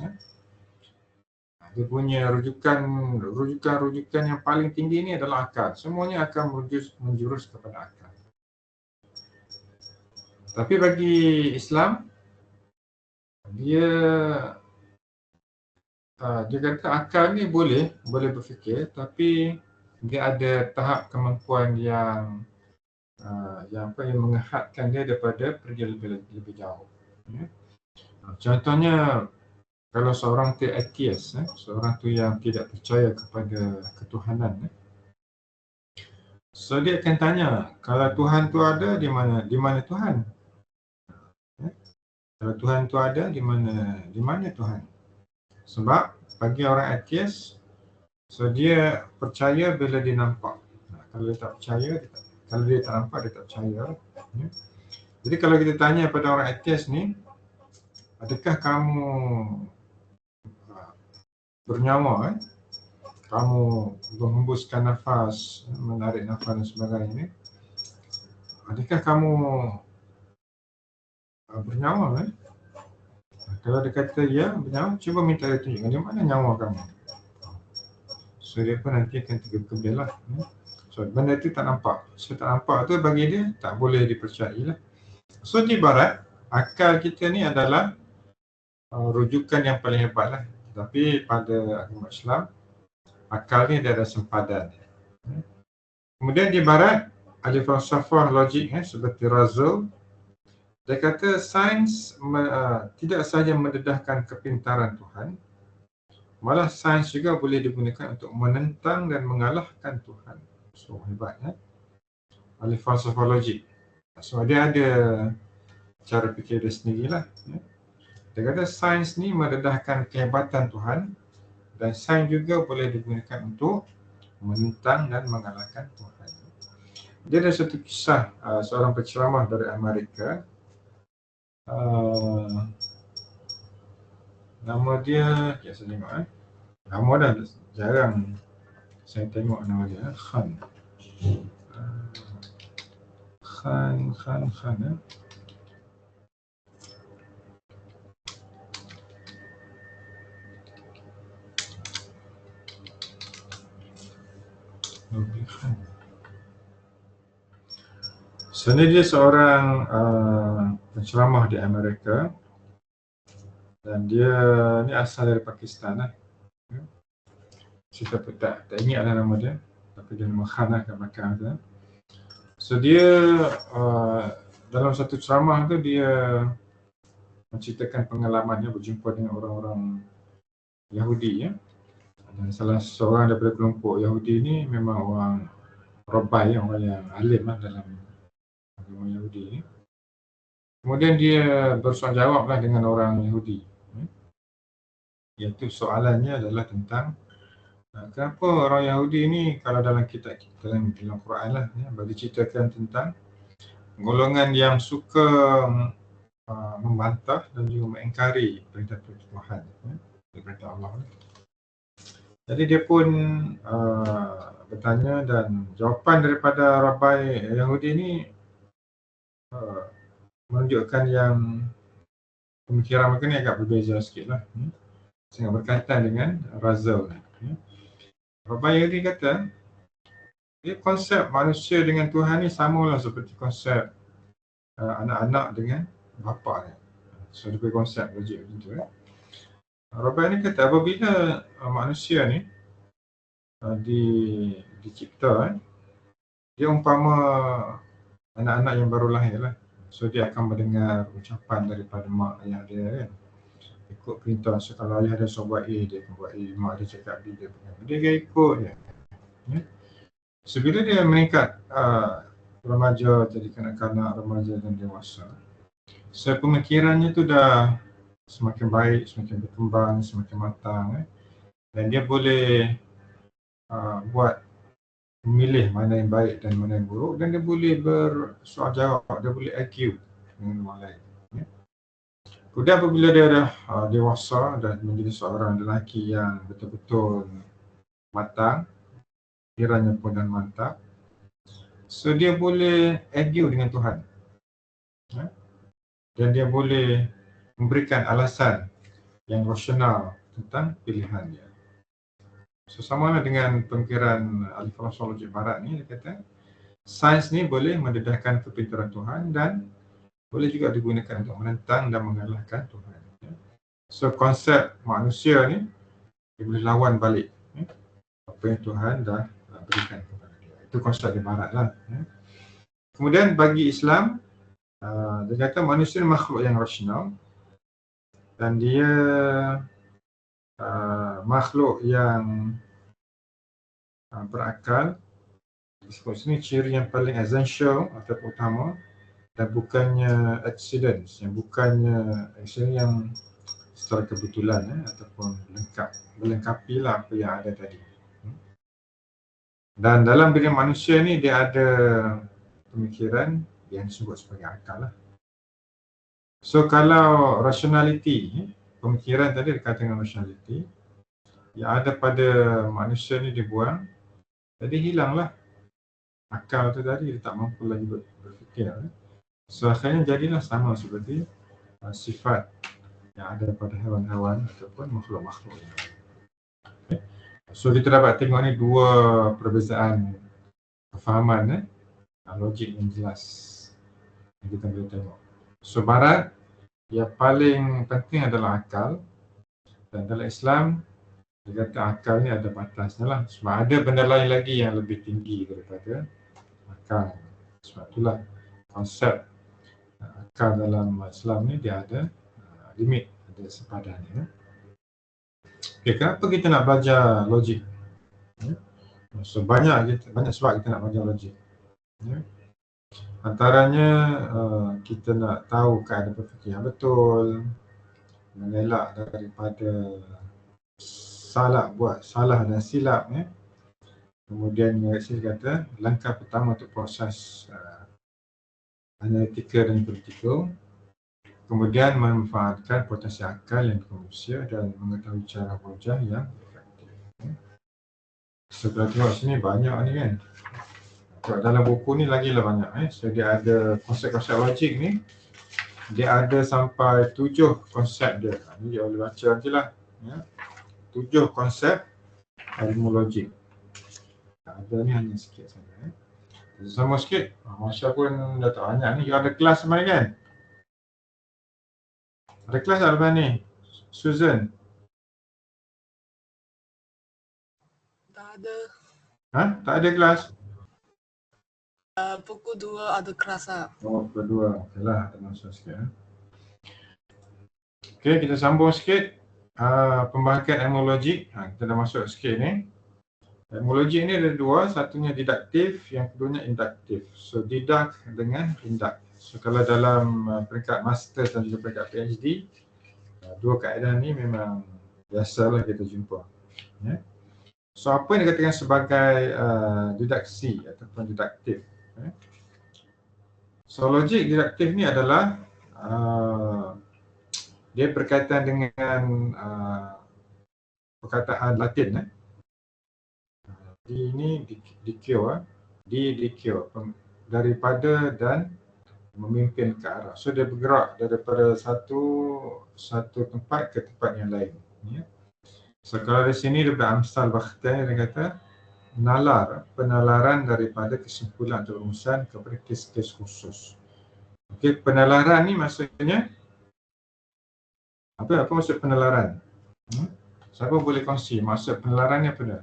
Speaker 1: Dia punya rujukan yang paling tinggi ni adalah akal. Semuanya akan menjurus kepada akal. Tapi bagi Islam, dia kata akal ni boleh berfikir, tapi dia ada tahap kemampuan yang mengehadkan dia daripada pergi lebih jauh. Contohnya, kalau seorang tu atheist, seorang tu yang tidak percaya kepada ketuhanan, so dia akan tanya, kalau Tuhan tu ada, di mana Tuhan? Kalau Tuhan tu ada, di mana Tuhan? Sebab bagi orang atheist, so dia percaya bila dia nampak. Kalau dia tak percaya, kalau dia tak nampak, dia tak percaya. Jadi kalau kita tanya pada orang atheist ni, adakah kamu bernyawa, kamu menghembuskan nafas, menarik nafas dan sebagainya, adakah kamu bernyawa? Kalau dia kata ya bernyawa, cuba minta dia tunjukkan di mana nyawa kamu. So dia pun nanti akan terkebil lah. So benda itu tak nampak. So tak nampak tu bagi dia tak boleh dipercayai lah. So di Barat, akal kita ni adalah rujukan yang paling hebat lah. Tapi pada agama Islam, akal ni dia ada sempadan. Kemudian di Barat, ada falsafah logik seperti Russell. Dia kata sains tidak sahaja mendedahkan kepintaran Tuhan, malah sains juga boleh digunakan untuk menentang dan mengalahkan Tuhan. So hebat ahli falsafah logik. So dia ada cara fikir dia sendirilah. Dia kata sains ni mendedahkan kehebatan Tuhan, dan sains juga boleh digunakan untuk menentang dan mengalahkan Tuhan. Dia ada satu kisah seorang penceramah dari Amerika. Nama dia, saya tengok nama dah jarang saya tengok nama dia. Khan Sebenarnya dia seorang penceramah di Amerika, dan dia ni asal dari Pakistan lah. Saya tak ingat lah nama dia, tapi dia nama Khan lah kat belakang tu. So dia dalam satu ceramah tu dia menceritakan pengalamannya berjumpa dengan orang-orang Yahudi Dan salah seorang daripada kelompok Yahudi ni memang orang Rabbai, orang yang alim dalam agama Yahudi ni. Kemudian dia bersoal jawablah dengan orang Yahudi. Iaitu soalannya adalah tentang kenapa orang Yahudi ni, kalau dalam kitab dalam Quran lah, bagi ceritakan tentang golongan yang suka membantah dan juga mengingkari perintah-perintah Tuhan, perintah Allah. Jadi dia pun bertanya, dan jawapan daripada Rabai Yahudi ini menunjukkan yang pemikiran mereka ni agak berbeza sikit lah. Sangat berkaitan dengan Razel. Rabai Yahudi kata, dia konsep manusia dengan Tuhan ni samalah seperti konsep anak-anak dengan bapa ni. So dia punya konsep logik macam tu. Rabai ni kata apabila manusia ni dicipta, dia umpama anak-anak yang baru lahir lah. So dia akan mendengar ucapan daripada mak ayah dia kan. Ikut perintah. So kalau ayah dia suruh buat A, dia akan buat A. Mak dia cakap B, dia akan ikut je. So bila dia meningkat remaja, jadi kanak-kanak, remaja dan dewasa, so pemikirannya tu dah semakin baik, semakin berkembang, semakin matang, dan dia boleh memilih mana yang baik dan mana yang buruk, dan dia boleh bersoal jawab, dia boleh argue dengan orang lain. Kemudian apabila dia dah dewasa dan menjadi seorang lelaki yang betul-betul matang, pikirannya pun dan mantap, so dia boleh argue dengan Tuhan, dan dia boleh memberikan alasan yang rasional tentang pilihan dia. So sama dengan pemikiran ahli filsafat logik barat ni, dia kata sains ni boleh mendedahkan kepintaran Tuhan dan boleh juga digunakan untuk menentang dan mengalahkan Tuhan. So konsep manusia ni dia boleh lawan balik apa yang Tuhan dah berikan kepada dia. Itu konsep di barat lah. Kemudian bagi Islam, dia kata manusia ni makhluk yang rasional, dan dia makhluk yang berakal. Disebut sini ciri yang paling essential atau utama, dan bukannya accidents, yang bukannya accident yang secara kebetulan ataupun melengkapi lah apa yang ada tadi. Dan dalam diri manusia ni dia ada pemikiran yang disebut sebagai akal lah. So kalau rationality, pemikiran tadi berkaitan dengan rationality yang ada pada manusia ni dibuang, jadi hilanglah akal tu tadi, dia tak mampu lagi berfikir. So akhirnya jadilah sama seperti sifat yang ada pada hewan-hewan ataupun makhluk-makhluk yang lain. So kita dapat tengok ni dua perbezaan kefahaman logik yang jelas yang kita boleh tengok. So barat, yang paling penting adalah akal, dan dalam Islam dia kata akal ni ada batasnya lah, sebab ada benda lain lagi yang lebih tinggi daripada akal. Sebab itulah konsep akal dalam Islam ni dia ada limit, ada sepadannya. Okay, kenapa kita nak belajar logik? So banyak sebab kita nak belajar logik. Antaranya kita nak tahu keadaan berfikir yang betul, mengelak daripada buat salah dan silap. Kemudian saya kata langkah pertama untuk proses analitika dan kritikal. Kemudian memanfaatkan potensi akal yang manusia dan mengetahui cara hujah yang efektif. Sebelah tengok sini banyak ni kan. Dalam buku ni lagi lah banyak. So dia ada konsep-konsep logik ni, dia ada sampai 7 konsep dia. Ni dia boleh baca nanti lah. 7 konsep ilmu logik. Ada ni hanya sikit saja. Sama sikit. Masya pun dah tak banyak ni. Ada kelas mana kan? Ada kelas tak lepas ni? Susan?
Speaker 5: Tak ada.
Speaker 1: Tak ada kelas?
Speaker 5: Pukul 2 ada kelas lah.
Speaker 1: Oh, pukul 2. Okey lah, ada masa sikit. Okey, kita sambung sikit. Pembahagian ilmu logik. Kita dah masuk sikit ni. Ilmu logik ni ada dua. Satunya didaktif, yang keduanya induktif. So, didak dengan indak. So, kalau dalam peringkat master dan juga peringkat PhD, dua kaedah ni memang biasalah kita jumpa. So, apa yang dikatakan sebagai didaksi ataupun didaktif? So, logik didaktif ni adalah dia berkaitan dengan perkataan Latin. Ini dikio, daripada dan memimpin ke arah. So dia bergerak daripada satu tempat ke tempat yang lain. Ya. So kalau di sini daripada Amsal Bakhtiar dia kata penalaran daripada kesimpulan atau rumusan kepada kes-kes khusus. Okey, penalaran ni maksudnya apa maksud penalaran? Siapa boleh kongsi maksud penalaran ni apa dah?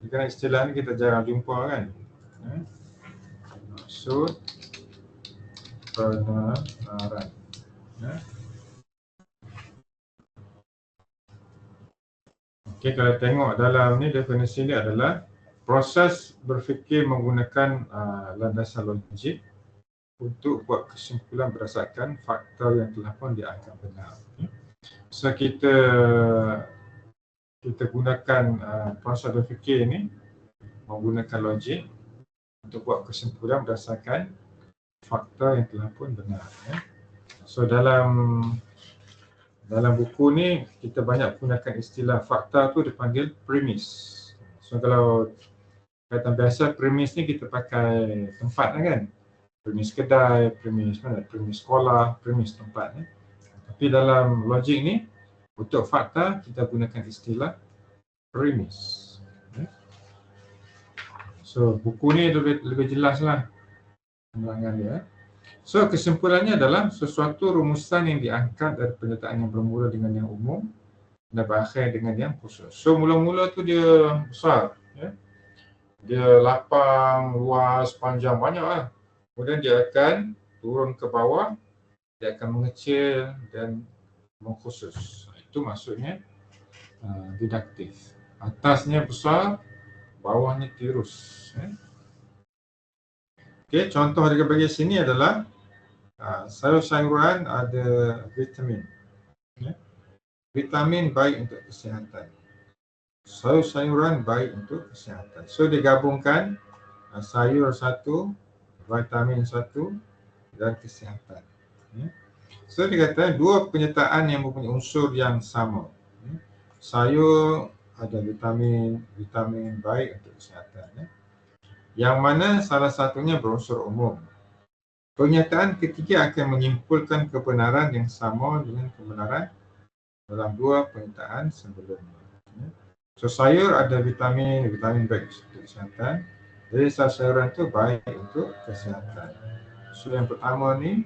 Speaker 1: Kerana istilah ni kita jarang jumpa kan. Maksud penalaran. Okey, kalau tengok dalam ni definisi ni adalah proses berfikir menggunakan landasan logik untuk buat kesimpulan berdasarkan fakta yang telah pun dianggap benar. So kita gunakan proses berfikir ni menggunakan logik untuk buat kesimpulan berdasarkan fakta yang telah pun benar. So dalam buku ni kita banyak gunakan istilah fakta tu dipanggil premis. So kalau kata biasa premis ni kita pakai tempat kan. Premis kedai, premis sekolah, premis tempat ni. Tapi dalam logik ni untuk fakta kita gunakan istilah premis. So buku ni lebih jelas lah penerangan dia. So kesimpulannya adalah sesuatu rumusan yang diangkat dari pernyataan yang bermula dengan yang umum dan berakhir dengan yang khusus. So mula-mula tu dia besar, dia lapang, luas, panjang, banyak lah. Kemudian dia akan turun ke bawah, dia akan mengecil dan mengkhusus. Itu maksudnya didaktif. Atasnya besar, bawahnya tirus. Okey, contoh dia bagi sini adalah sayur-sayuran ada vitamin. Vitamin baik untuk kesihatan. Sayur-sayuran baik untuk kesihatan. So digabungkan sayur satu, vitamin satu dan kesihatan. So dia kata dua pernyataan yang mempunyai unsur yang sama. Sayur ada vitamin baik untuk kesihatan. Yang mana salah satunya berunsur umum. Pernyataan ketiga akan menyimpulkan kebenaran yang sama dengan kebenaran dalam dua pernyataan sebelumnya. So sayur ada vitamin baik untuk kesihatan. Jadi sayuran itu baik untuk kesihatan. So yang pertama ni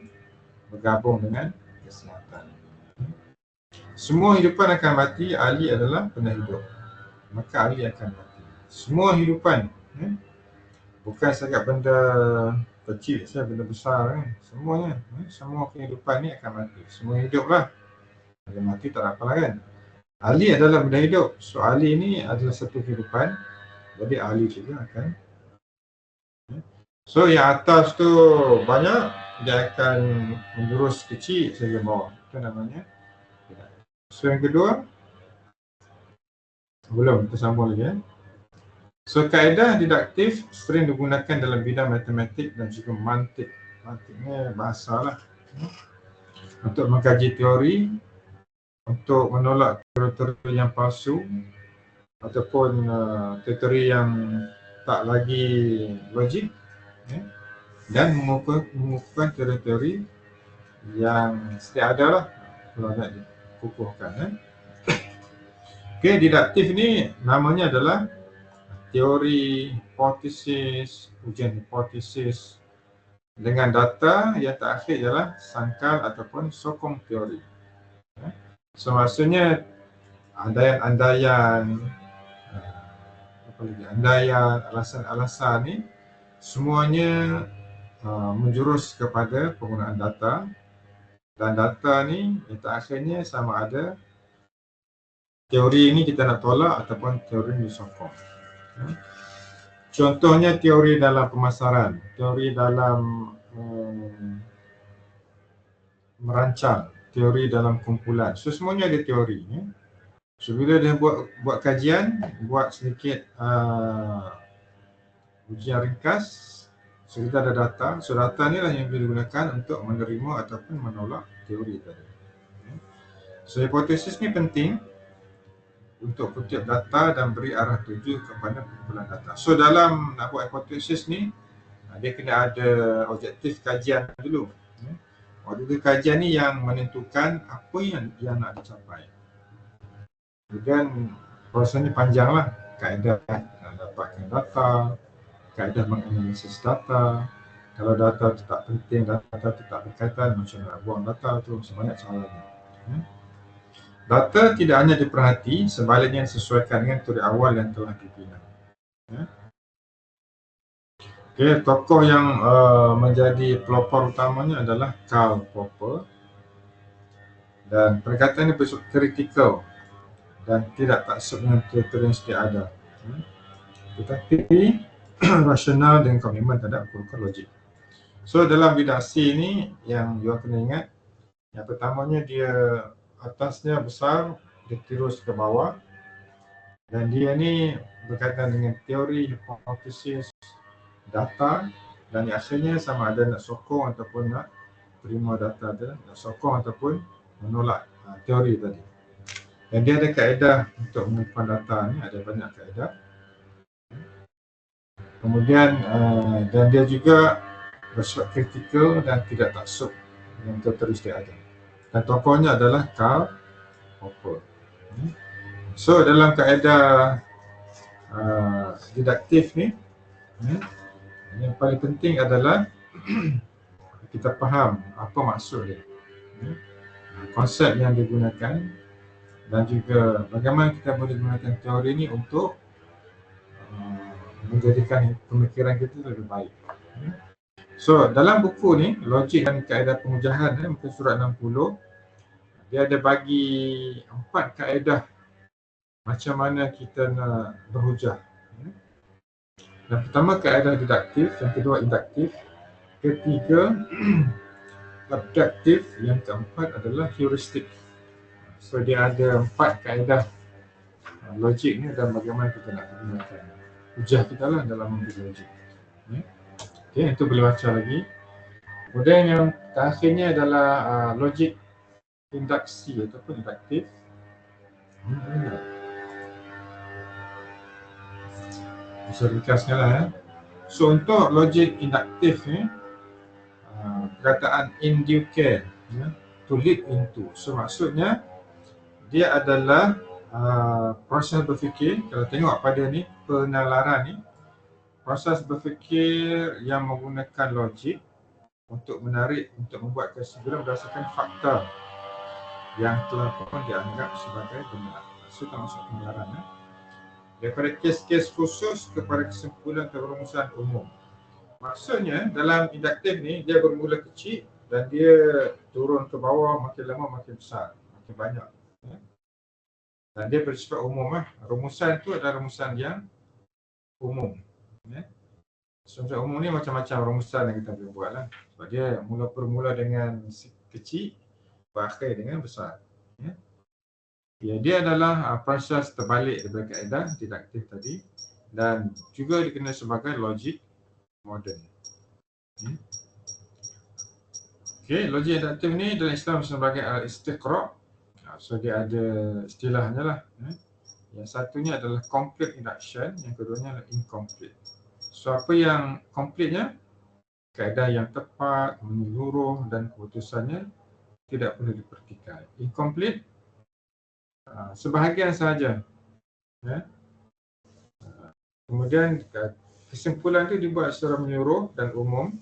Speaker 1: bergabung dengan kesihatan. Semua hidupan akan mati, ahli adalah pernah hidup. Maka ahli akan mati. Semua hidupan, bukan sahaja benda kecil, benda besar kan. Semuanya, semua kehidupan ni akan mati. Semua hidup lah. Kalau mati tak apa lah kan. Ahli adalah benda hidup. So ahli ni adalah satu kehidupan. Jadi ahli juga akan. So yang atas tu banyak, dia akan menjurus kecil saja bawah. Itu namanya. So yang kedua, belum kita sambung lagi. So kaedah didaktif sering digunakan dalam bidang matematik dan juga mantik. Mantiknya bahasa lah. Untuk mengkaji teori, untuk menolak teori yang palsu ataupun teori yang tak lagi logik, dan mengukuhkan teori-teori yang setiap ada lah kalau nak dikukuhkan. Okey, didaktif ni namanya adalah teori hipotesis, ujian hipotesis dengan data yang terakhir ialah sangkal ataupun sokong teori. So maksudnya andaian, alasan-alasan ni semuanya menjurus kepada penggunaan data, dan data ni yang terakhirnya sama ada teori ini kita nak tolak ataupun teori ini disokong. Contohnya teori dalam pemasaran, teori dalam merancang, teori dalam kumpulan. So semuanya ada teori. So bila dia buat kajian, buat sedikit ujian ringkas, So kita ada data. So data ni lah yang digunakan untuk menerima ataupun menolak teori tadi. So hipotesis ni penting untuk kutip data dan beri arah tuju kepada kumpulan data. So dalam nak buat hipotesis ni, dia kena ada objektif kajian dulu. Objektif kajian ni yang menentukan apa yang nak dicapai. Dan prosesnya panjang lah. Kaedah nak dapatkan data, kaedah menganalisis data. Kalau data tu tak penting, data tu tak berkaitan, macam nak buang data tu, sebanyak caranya. Data tidak hanya diperhati, sebaliknya disesuaikan dengan teori awal yang telah dibina. Okay, tokoh yang menjadi pelopor utamanya adalah Karl Popper. Dan perkataan ini bersifat kritikal dan tidak taksub dengan teori yang sedia ada. Tetapi rasional dan komitmen terhadap ukur logik. So dalam bidang C ni yang you kena ingat, yang pertamanya dia atasnya besar, dia terus ke bawah. Dan dia ni berkaitan dengan teori, hipotesis, data, dan akhirnya sama ada nak sokong ataupun nak terima data dia, nak sokong ataupun menolak teori tadi. Dan dia ada kaedah untuk mengumpulkan data ni, ada banyak kaedah. Kemudian dan dia juga bersifat kritikal dan tidak taksub yang teori yang ada. Dan tokohnya adalah Karl Popper. So dalam kaedah didaktif ni, yang paling penting adalah kita faham apa maksud dia, konsep yang digunakan, dan juga bagaimana kita boleh gunakan teori ini untuk menjadikan pemikiran kita lebih baik. So dalam buku ni, Logik dan Kaedah Pengujahan, muka surat 60, dia ada bagi 4 kaedah macam mana kita nak berhujah. Yang pertama kaedah didaktif, yang kedua induktif, ketiga abduktif, yang keempat adalah heuristik. So dia ada 4 kaedah logik ni dan bagaimana kita nak gunakan hujah kita lah dalam memberi logik. Okay, itu boleh baca lagi. Kemudian yang terakhirnya adalah logik induksi ataupun induktif. Bisa ringkaskan lah. So untuk logik induktif ni, perkataan induce, to lead into. So maksudnya dia adalah proses berfikir. Kalau tengok pada ni, penalaran ni, proses berfikir yang menggunakan logik untuk menarik, untuk membuat kesimpulan berdasarkan fakta yang telah pun dianggap sebagai benar. So termasuk penalaran. Daripada kes-kes khusus kepada kesimpulan atau rumusan umum. Maksudnya dalam induktif ni dia bermula kecil dan dia turun ke bawah, makin lama makin besar, makin banyak. Dan dia bersifat umum. Rumusan tu adalah rumusan yang umum. Rumusan umum ni macam-macam rumusan yang kita boleh buat lah. Sebab dia bermula dengan kecil, berakhir dengan besar. Ya, dia adalah proses terbalik daripada kaedah didaktif tadi dan juga dikenal sebagai logik moden. Okey, logik induktif ni dalam Islam sebagai al-istiqra'. So dia ada istilahnya lah. Yang satunya adalah complete induction, yang keduanya adalah incomplete. So apa yang completenya? Kaedah yang tepat, menyeluruh dan keputusannya tidak perlu dipertikai. Incomplete, sebahagian sahaja. Kemudian kesimpulan itu dibuat secara menyeluruh dan umum,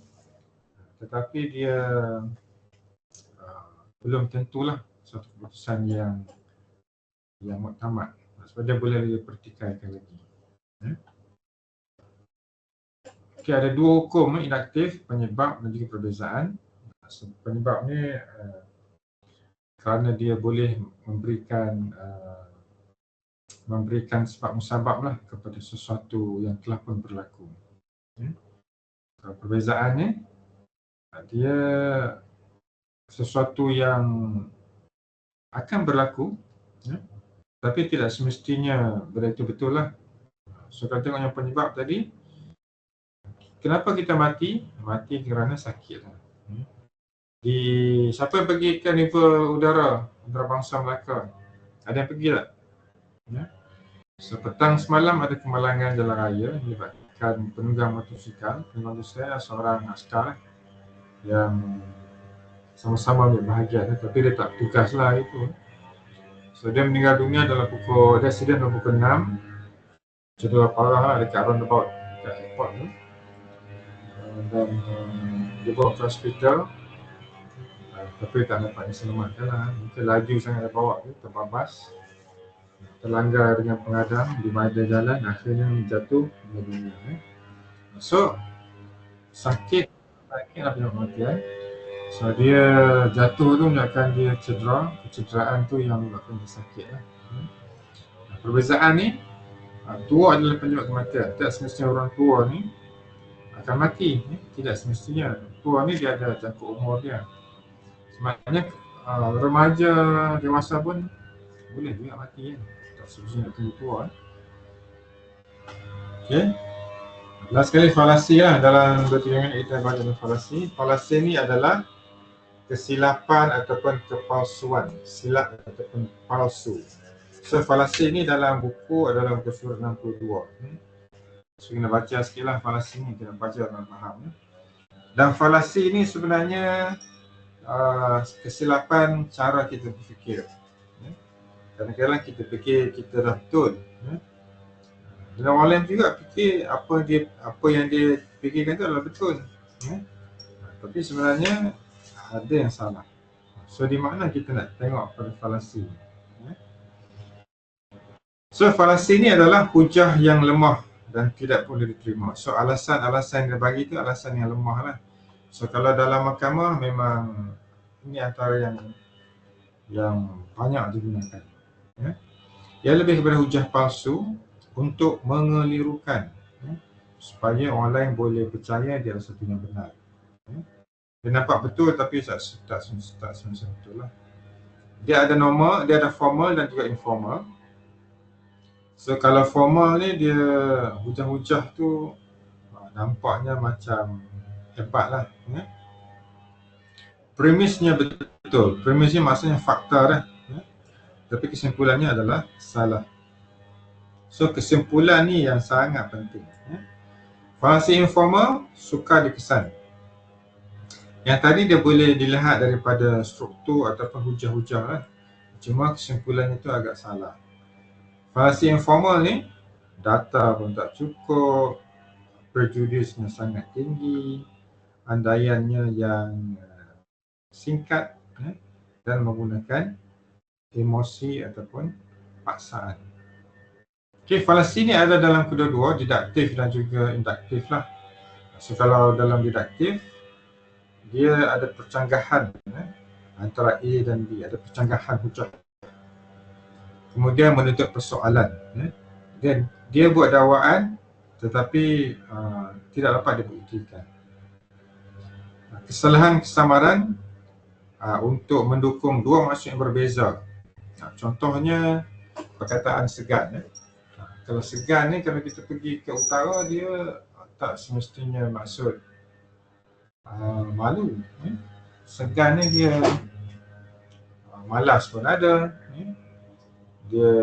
Speaker 1: tetapi dia belum tentulah suatu keputusan yang muktamad. Sebab dia boleh dipertikaikan lagi. Okey, ada 2 hukum induktif, penyebab dan juga perbezaan. Penyebab ni kerana dia boleh memberikan sebab musabab lah kepada sesuatu yang telah pun berlaku. Perbezaannya, dia sesuatu yang akan berlaku, tapi tidak semestinya benda itu betul lah. So kalau tengok yang penyebab tadi, kenapa kita mati? Mati kerana sakit. Di siapa yang pergi karnival udara antarabangsa Melaka? Ada yang pergi tak? Ya. So, petang semalam ada kemalangan jalan raya melibatkan penunggang motosikal. Penunggang itu saya seorang askar yang sama-sama ambil bahagian, tapi dia tak tugas lah itu. So dia meninggal dunia dalam pukul, dia accident dalam pukul 6. Cedera parah lah dekat roundabout dekat airport tu. Dan dia bawa ke hospital, tapi tak dapat diselamatkan lah. Mungkin laju sangat dia bawa tu, terbabas, terlanggar dengan pengadang di mana jalan, akhirnya jatuh meninggal dunia. So sakit lah penyebabkan. So dia jatuh tu menyebabkan dia cedera, kecederaan tu yang menyebabkan dia sakit lah. Perbezaan ni, tua adalah penyebab kematian. Tak semestinya orang tua ni akan mati, tidak semestinya. Tua ni dia ada jangka umur dia. Sebenarnya remaja, dewasa pun boleh juga mati kan. Tak semestinya nak tunggu tua. Okay. Last sekali falasi lah, dalam 2-3 minit kita baca falasi. Falasi ni adalah kesilapan ataupun kepalsuan, silap ataupun palsu. So falasi ni dalam buku adalah buku surat 62. So kena baca sikit lah falasi ni, kena baca dan faham. Dan falasi ni sebenarnya kesilapan cara kita berfikir. Kadang-kadang kita fikir kita dah betul. Dan orang lain juga fikir apa yang dia fikirkan tu adalah betul. Tapi sebenarnya ada yang salah. So di mana kita nak tengok pada falasi? So falasi ni adalah hujah yang lemah dan tidak boleh diterima. So alasan-alasan yang dia bagi tu alasan yang lemah lah. So kalau dalam mahkamah memang ini antara yang banyak digunakan. Ia lebih kepada hujah palsu untuk mengelirukan, supaya orang lain boleh percaya dia adalah satu yang benar. Dia nampak betul tapi tak semestinya betul lah. Dia ada normal, dia ada formal dan juga informal. So kalau formal ni dia hujah-hujah tu nampaknya macam hebat lah. Premisnya betul, premisnya maksudnya fakta dah. Tapi kesimpulannya adalah salah. So kesimpulan ni yang sangat penting. Falasi informal sukar dikesan. Yang tadi dia boleh dilihat daripada struktur ataupun hujah-hujah lah. Cuma kesimpulannya tu agak salah. Falasi informal ni data pun tak cukup, prejudisnya sangat tinggi, andaiannya yang singkat dan menggunakan emosi ataupun paksaan. Okay, falasi ni ada dalam kedua-dua, deduktif dan juga induktif lah. So kalau dalam deduktif, dia ada percanggahan antara A dan B, ada percanggahan hujah. Kemudian menuntut persoalan. Dia buat dakwaan tetapi tidak dapat dibuktikan. Kesalahan kesamaran untuk mendukung dua maksud yang berbeza. Contohnya perkataan segan. Kalau segan ni, kalau kita pergi ke utara, dia tak semestinya maksud malu. Segan ni dia malas pun ada, dia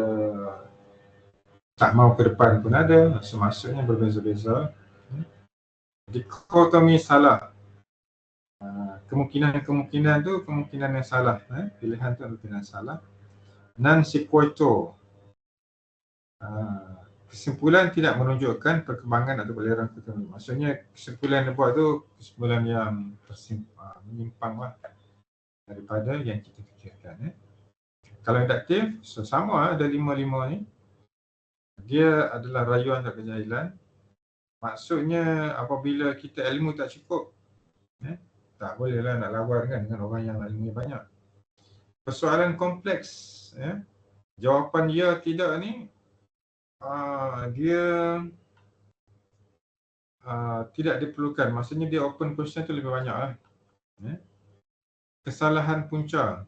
Speaker 1: tak mau ke depan pun ada. So maksudnya berbeza-beza. Dikotomi salah. Kemungkinan tu kemungkinan yang salah. Pilihan tu kemungkinan salah. Non sequitur. Kesimpulan tidak menunjukkan perkembangan atau aliran tertentu. Maksudnya kesimpulan yang buat tu kesimpulan yang menyimpang lah daripada yang kita fikirkan. Kalau induktif, sama ada 5 ni. Dia adalah rayuan dan kejahilan. Maksudnya apabila kita ilmu tak cukup, tak bolehlah nak lawan kan dengan orang yang ilmu banyak. Persoalan kompleks, jawapan ya tidak ni dia tidak diperlukan. Maksudnya dia open question tu lebih banyak lah. Kesalahan punca.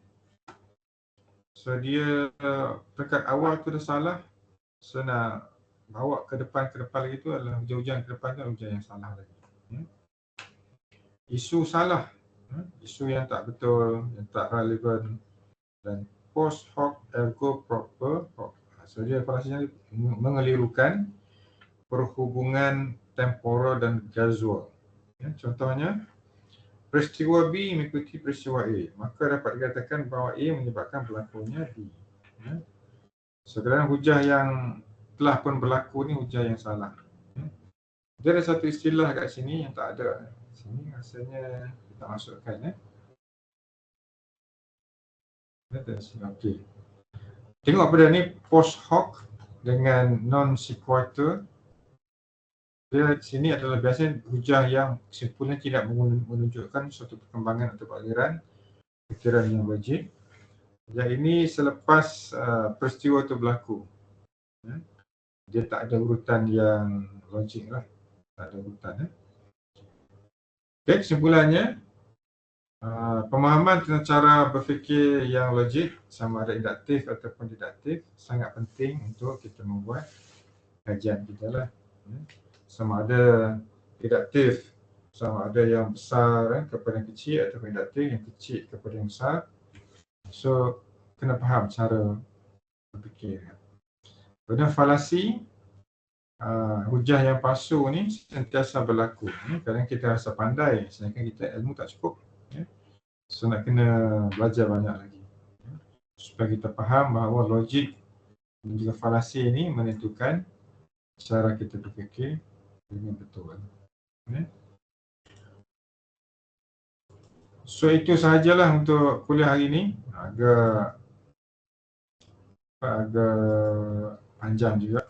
Speaker 1: So dia peringkat awal tu dah salah. So nak bawa ke depan lagi tu adalah hujan-hujan ke depan tu adalah hujan yang salah lagi. Isu salah, isu yang tak betul, yang tak relevan, dan post hoc ergo propter. So dia falasinya mengelirukan perhubungan temporal dan kausal. Contohnya, peristiwa B mengikuti peristiwa A, maka dapat dikatakan bahawa A menyebabkan berlakunya B. Sekadar hujah yang telah pun berlaku ni hujah yang salah. Dia ada satu istilah kat sini yang tak ada. Sini rasanya kita masukkan. Okey. Tengok pada ni post hoc dengan non sequitur. Dia sini adalah biasanya hujah yang kesimpulannya tidak menunjukkan suatu perkembangan atau aliran fikiran yang wajib. Yang ini selepas peristiwa itu berlaku. Dia tak ada urutan yang logik lah. Tak ada urutan. Okay, kesimpulannya, pemahaman tentang cara berfikir yang logik, sama ada induktif ataupun deduktif, sangat penting untuk kita membuat kajian kita lah. Sama ada deduktif, sama ada yang besar kepada yang kecil, ataupun induktif yang kecil kepada yang besar. So, kena faham cara berfikir. Kemudian falasi, hujah yang palsu ni sentiasa berlaku. Kadang kita rasa pandai, sedangkan kita ilmu tak cukup. So, nak kena belajar banyak lagi. Supaya kita faham bahawa logik dan juga falasi ni menentukan cara kita berfikir dengan betul. So, itu sahajalah untuk kuliah hari ini. Agak panjang juga.